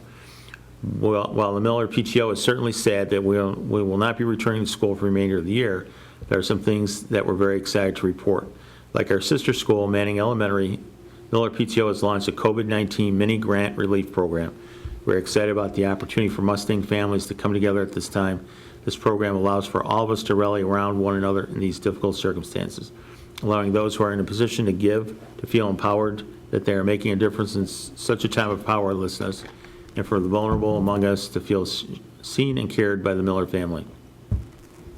While the Miller PTO is certainly sad that we will not be returning to school for the remainder of the year, there are some things that we're very excited to report. Like our sister school, Manning Elementary, Miller PTO has launched a COVID-19 mini grant relief program. We're excited about the opportunity for Mustang families to come together at this time. This program allows for all of us to rally around one another in these difficult circumstances, allowing those who are in a position to give to feel empowered that they are making a difference in such a time of powerlessness, and for the vulnerable among us to feel seen and cared by the Miller family.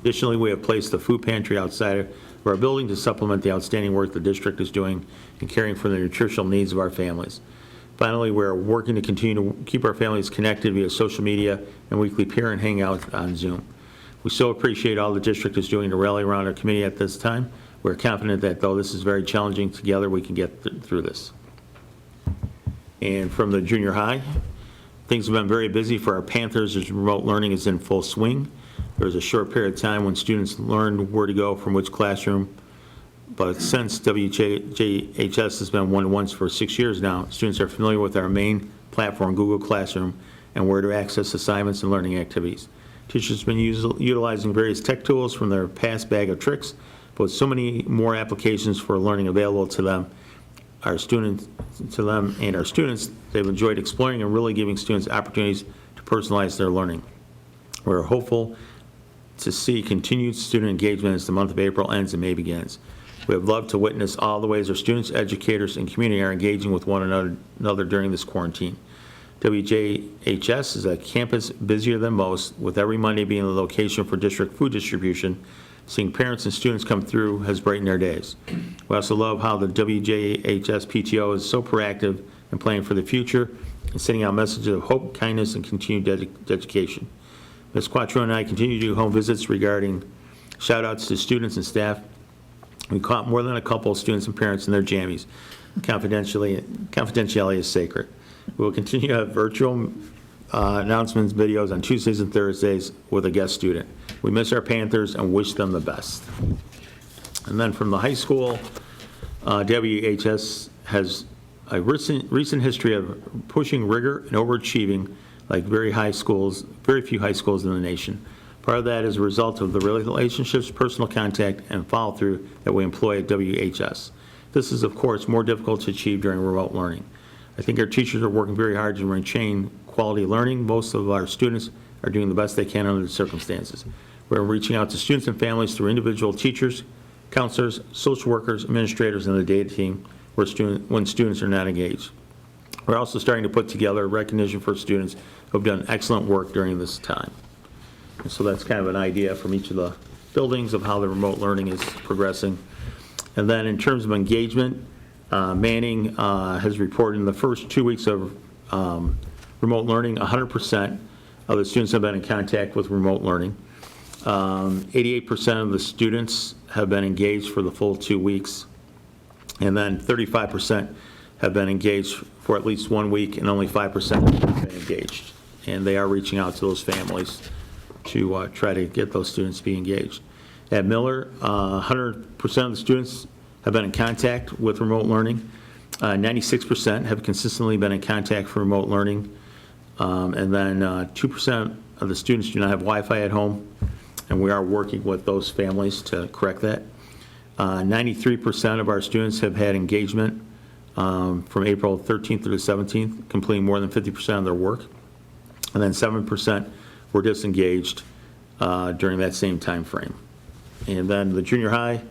Additionally, we have placed a food pantry outside of our building to supplement the outstanding work the district is doing in caring for the nutritional needs of our families. Finally, we're working to continue to keep our families connected via social media and weekly parent hangout on Zoom. We so appreciate all the district is doing to rally around our community at this time. We're confident that though this is very challenging, together we can get through this. And from the junior high, things have been very busy for our Panthers as remote learning is in full swing. There was a short period of time when students learned where to go from which classroom, but since WJHS has been one-to-ones for 6 years now, students are familiar with our main platform, Google Classroom, and where to access assignments and learning activities. Teachers have been utilizing various tech tools from their past bag of tricks, but with so many more applications for learning available to them, our students, they've enjoyed exploring and really giving students opportunities to personalize their learning. We're hopeful to see continued student engagement as the month of April ends and May begins. We have loved to witness all the ways our students, educators, and community are engaging with one another during this quarantine. WJHS is a campus busier than most, with every Monday being the location for district food distribution. Seeing parents and students come through has brightened their days. We also love how the WJHS PTO is so proactive in planning for the future and sending out messages of hope, kindness, and continued education. Ms. Quattro and I continue to do home visits regarding shout-outs to students and staff. We caught more than a couple of students and parents in their jammies. Confidentiality is sacred. We will continue to have virtual announcements, videos on Tuesdays and Thursdays with a guest student. We miss our Panthers and wish them the best. And then from the high school, WHS has a recent history of pushing rigor and overachieving like very few high schools in the nation. Part of that is a result of the relationships, personal contact, and follow-through that we employ at WHS. This is, of course, more difficult to achieve during remote learning. I think our teachers are working very hard to maintain quality learning. Most of our students are doing the best they can under the circumstances. We're reaching out to students and families through individual teachers, counselors, social workers, administrators, and the data team when students are not engaged. We're also starting to put together recognition for students who have done excellent work during this time. And so that's kind of an idea from each of the buildings of how the remote learning is progressing. And then in terms of engagement, Manning has reported in the first 2 weeks of remote learning, 100% of the students have been in contact with remote learning. 88% of the students have been engaged for the full 2 weeks. And then 35% have been engaged for at least 1 week, and only 5% have been engaged. And they are reaching out to those families to try to get those students to be engaged. At Miller, 100% of the students have been in contact with remote learning. 96% have consistently been in contact for remote learning. And then 2% of the students do not have Wi-Fi at home, and we are working with those families to correct that. 93% of our students have had engagement from April 13th through the 17th, completing more than 50% of their work. And then 7% were disengaged during that same time frame. And then the junior high,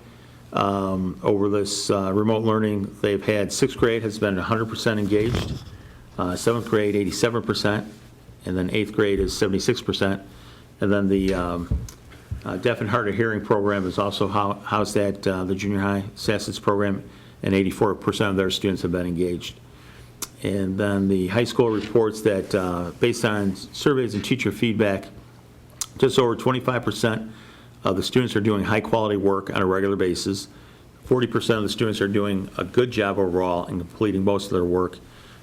over this remote learning, they've had 6th grade has been 100% engaged, 7th grade 87%, and then 8th grade is 76%. And then the deaf and hard of hearing program is also housed at the junior high SASIS program, and 84% of their students have been engaged. And then the high school reports that based on surveys and teacher feedback, just over 25% of the students are doing high-quality work on a regular basis. 40% of the students are doing a good job overall and completing most of their work.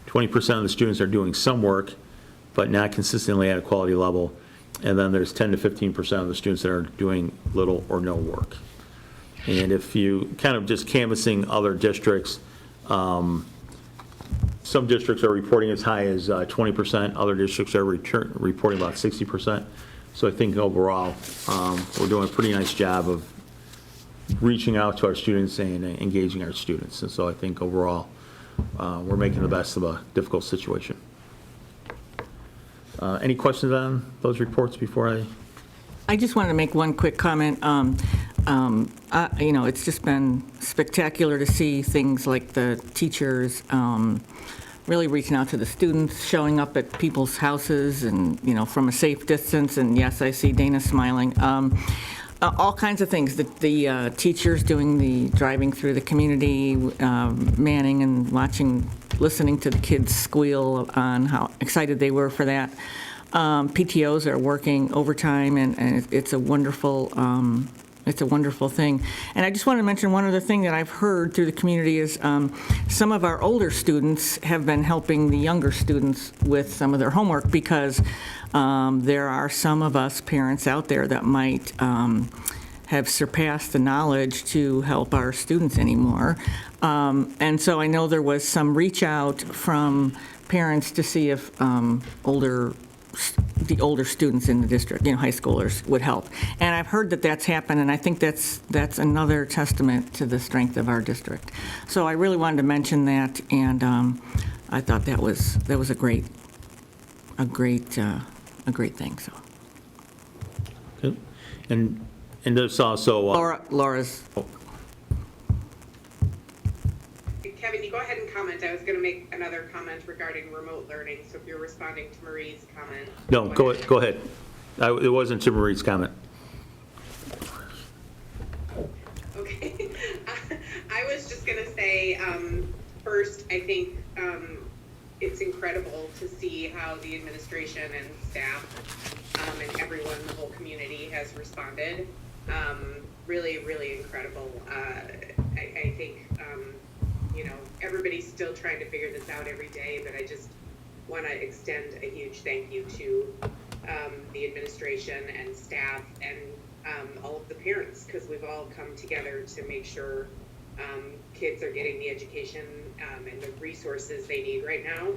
20% of the students are doing some work, but not consistently at a quality level. And then there's 10 to 15% of the students that are doing little or no work. And if you kind of just canvassing other districts, some districts are reporting as high as 20%, other districts are reporting about 60%. So I think overall, we're doing a pretty nice job of reaching out to our students and engaging our students. And so I think overall, we're making the best of a difficult situation. Any questions on those reports before I just wanted to make one quick comment. It's just been spectacular to see things like the teachers really reaching out to the students, showing up at people's houses and, from a safe distance. And yes, I see Dana smiling. All kinds of things. The teachers doing the driving through the community, manning and listening to the kids squeal on how excited they were for that. PTOs are working overtime, and it's a wonderful thing. And I just want to mention one other thing that I've heard through the community is some of our older students have been helping the younger students with some of their homework, because there are some of us parents out there that might have surpassed the knowledge to help our students anymore. And so I know there was some reach out from parents to see if the older students in the district, high schoolers, would help. And I've heard that that's happened, and I think that's another testament to the strength of our district. So I really wanted to mention that, and I thought that was a great thing. So. Good. And there's also Laura's. Kevin, you go ahead and comment. I was going to make another comment regarding remote learning, so if you're responding to Marie's comment. No, go ahead. It wasn't to Marie's comment. Okay. I was just going to say, first, I think it's incredible to see how the administration and staff and everyone, the whole community has responded. Really, really incredible. I think, everybody's still trying to figure this out every day, but I just want to extend a huge thank you to the administration and staff and all of the parents, because we've all come together to make sure kids are getting the education and the resources they need right now.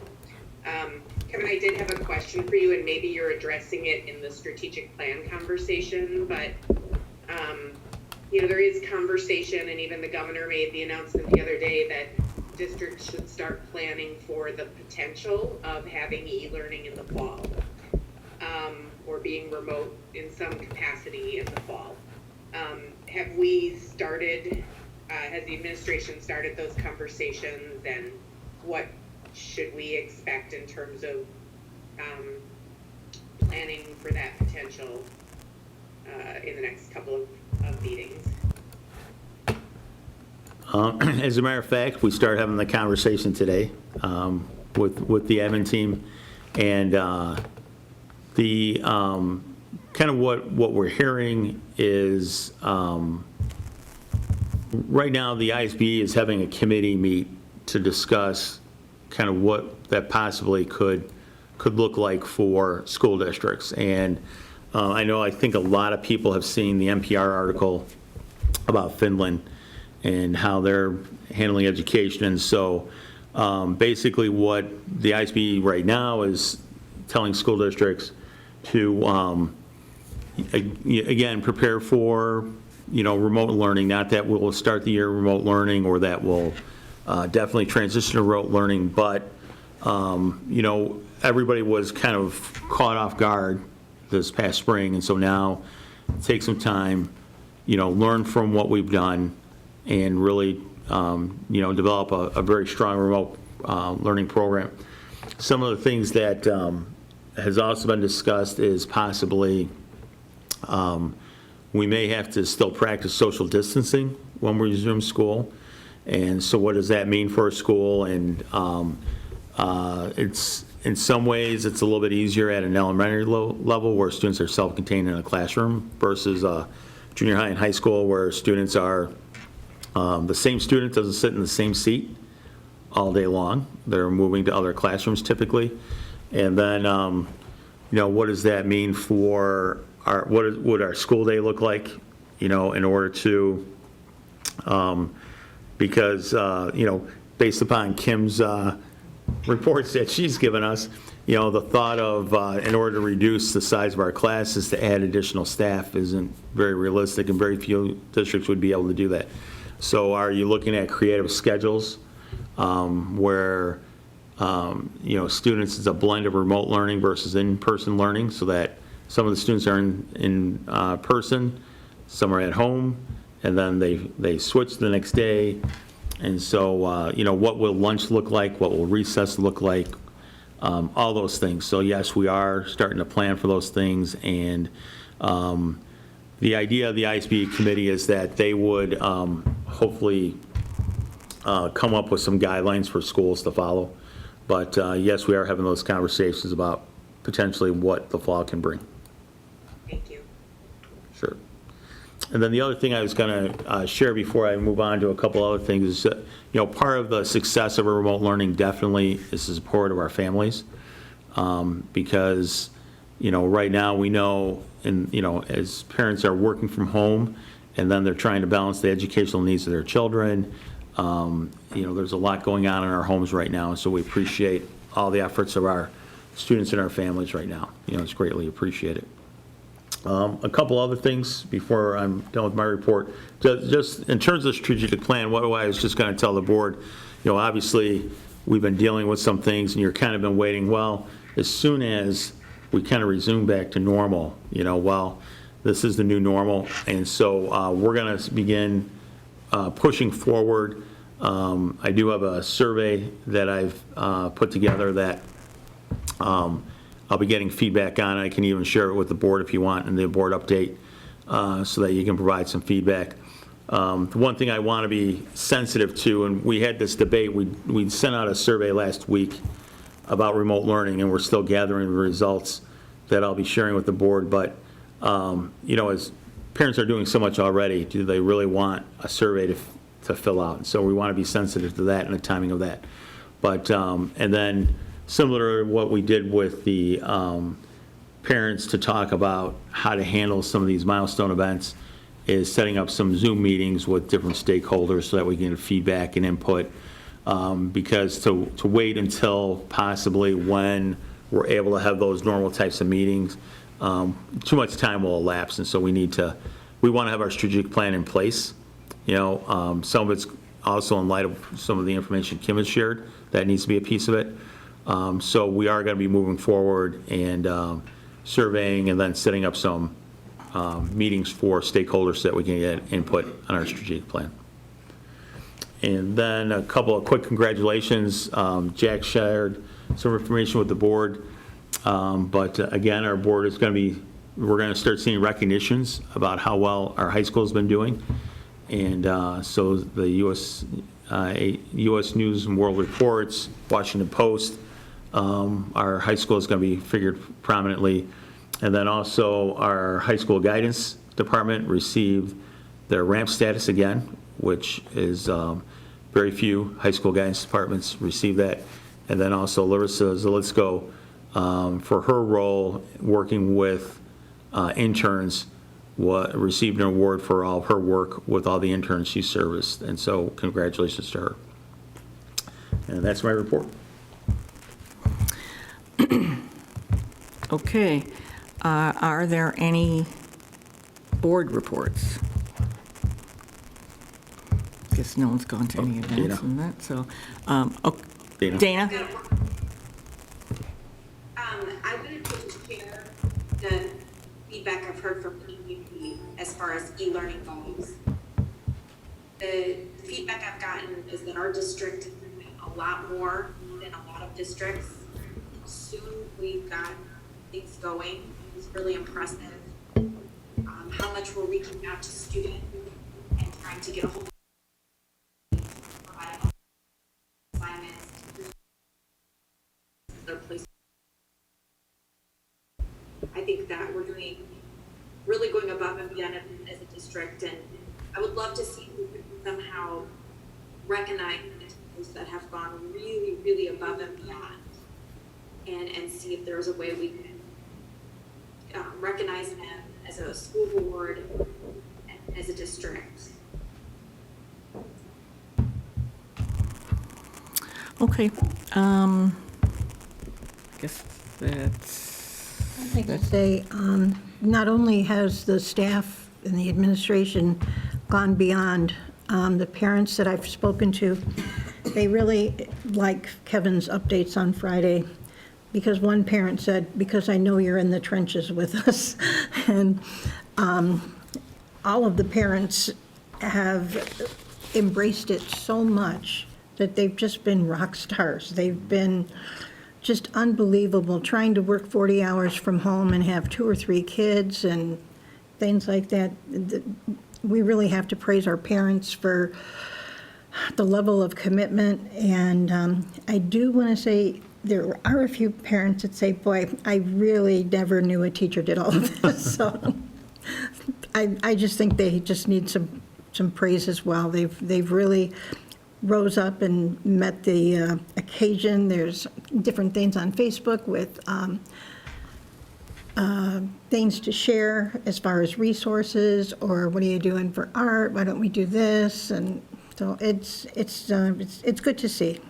Kevin, I did have a question for you, and maybe you're addressing it in the strategic plan conversation, but there is conversation, and even the governor made the announcement the other day that districts should start planning for the potential of having e-learning in the fall, or being remote in some capacity in the fall. Have we started, has the administration started those conversations, and what should we expect in terms of planning for that potential in the next couple of meetings? As a matter of fact, we started having the conversation today with the admin team, and the kind of what we're hearing is right now the Iasb is having a committee meet to discuss kind of what that possibly could look like for school districts. And I think a lot of people have seen the NPR article about Finland and how they're handling education. And so basically what the Iasb right now is telling school districts to, again, prepare for, remote learning. Not that we'll start the year remote learning, or that will definitely transition to remote learning, but, everybody was kind of caught off guard this past spring. And so now take some time, learn from what we've done, and really, develop a very strong remote learning program. Some of the things that has also been discussed is possibly we may have to still practice social distancing when we resume school. And so what does that mean for a school? And it's, in some ways, it's a little bit easier at an elementary level where students are self-contained in a classroom versus junior high and high school where students are, the same student doesn't sit in the same seat all day long. They're moving to other classrooms typically. And then, what does that mean for what would our school day look like, in order to, because, based upon Kim's reports that she's given us, the thought of, in order to reduce the size of our classes to add additional staff isn't very realistic, and very few districts would be able to do that. So are you looking at creative schedules where, students, it's a blend of remote learning versus in-person learning, so that some of the students are in person, some are at home, and then they switch the next day. And so, what will lunch look like? What will recess look like? All those things. So yes, we are starting to plan for those things. And the idea of the Iasb committee is that they would hopefully come up with some guidelines for schools to follow. But yes, we are having those conversations about potentially what the fall can bring. Thank you. Sure. And then the other thing I was going to share before I move on to a couple other things is that, part of the success of our remote learning definitely is the support of our families. Because, right now we know, and, as parents are working from home and then they're trying to balance the educational needs of their children, there's a lot going on in our homes right now. And so we appreciate all the efforts of our students and our families right now. It's greatly appreciated. A couple other things before I'm done with my report. Just in terms of strategic plan, what I was just going to tell the board, obviously we've been dealing with some things and you're kind of been waiting, well, as soon as we kind of resume back to normal, this is the new normal. And so we're going to begin pushing forward. I do have a survey that I've put together that I'll be getting feedback on. I can even share it with the board if you want in the board update so that you can provide some feedback. The one thing I want to be sensitive to, and we had this debate, we sent out a survey last week about remote learning, and we're still gathering the results that I'll be sharing with the board. But, as parents are doing so much already, do they really want a survey to fill out? So we want to be sensitive to that and the timing of that. But, and then, similar to what we did with the parents to talk about how to handle some of these milestone events, is setting up some Zoom meetings with different stakeholders so that we can get feedback and input. Because to wait until possibly when we're able to have those normal types of meetings, too much time will elapse. And so we want to have our strategic plan in place. Some of it's also in light of some of the information Kim has shared. That needs to be a piece of it. So we are going to be moving forward and surveying and then setting up some meetings for stakeholders so that we can get input on our strategic plan. And then a couple of quick congratulations. Jack shared some information with the board. But again, our board is going to be, we're going to start seeing recognitions about how well our high school has been doing. And so the U.S. News and World Reports, Washington Post, our high school is going to be figured prominently. And then also our high school guidance department received their ramp status again, which is very few high school guidance departments receive that. And then also Larissa Zalitsko, for her role working with interns, received an award for all of her work with all the interns she serviced. And so congratulations to her. And that's my report. Okay. Are there any board reports? Guess no one's gone to any events and that, so. Dana? I wouldn't share the feedback I've heard from the community as far as e-learning goes. The feedback I've gotten is that our district is doing a lot more than a lot of districts. Soon we've got things going. It's really impressive. How much we're reaching out to students and trying to get a hold of providing assignments, their place. I think that we're doing, really going above and beyond as a district, and I would love to see if we could somehow recognize those that have gone really, really above and beyond, and see if there's a way we can recognize them as a school board and as a district. Okay. I guess that's. I think to say, not only has the staff and the administration gone beyond, the parents that I've spoken to, they really like Kevin's updates on Friday, because one parent said, because I know you're in the trenches with us. And all of the parents have embraced it so much that they've just been rock stars. They've been just unbelievable, trying to work 40 hours from home and have 2 or 3 kids and things like that. We really have to praise our parents for the level of commitment. And I do want to say, there are a few parents that say, boy, I really never knew a teacher did all of this. So I just think they just need some praise as well. They've really rose up and met the occasion. There's different things on Facebook with things to share as far as resources, or what are you doing for art? Why don't we do this? And so it's good to see.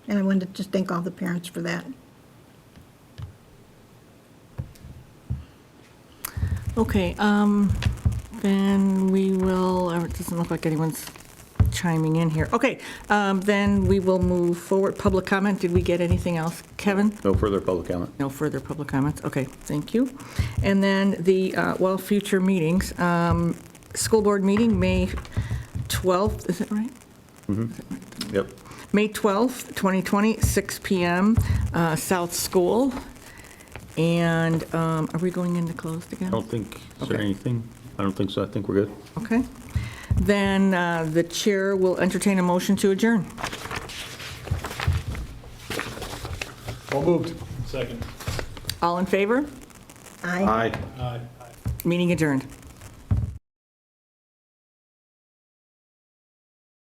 And I wanted to just thank all the parents for that. Okay, then we will, it doesn't look like anyone's chiming in here. Okay, then we will move forward. Public comment, did we get anything else? Kevin? No further public comment. No further public comments? Okay, thank you. And then the, future meetings. School board meeting, May 12th, is it right? Yep. May 12th, 2020, 6 PM, South School. And are we going into closed again? I don't think, is there Okay. anything? I don't think so. I think we're good. Okay. Then the chair will entertain a motion to adjourn. All moved. Second. All in favor? Aye. Aye. Meeting adjourned.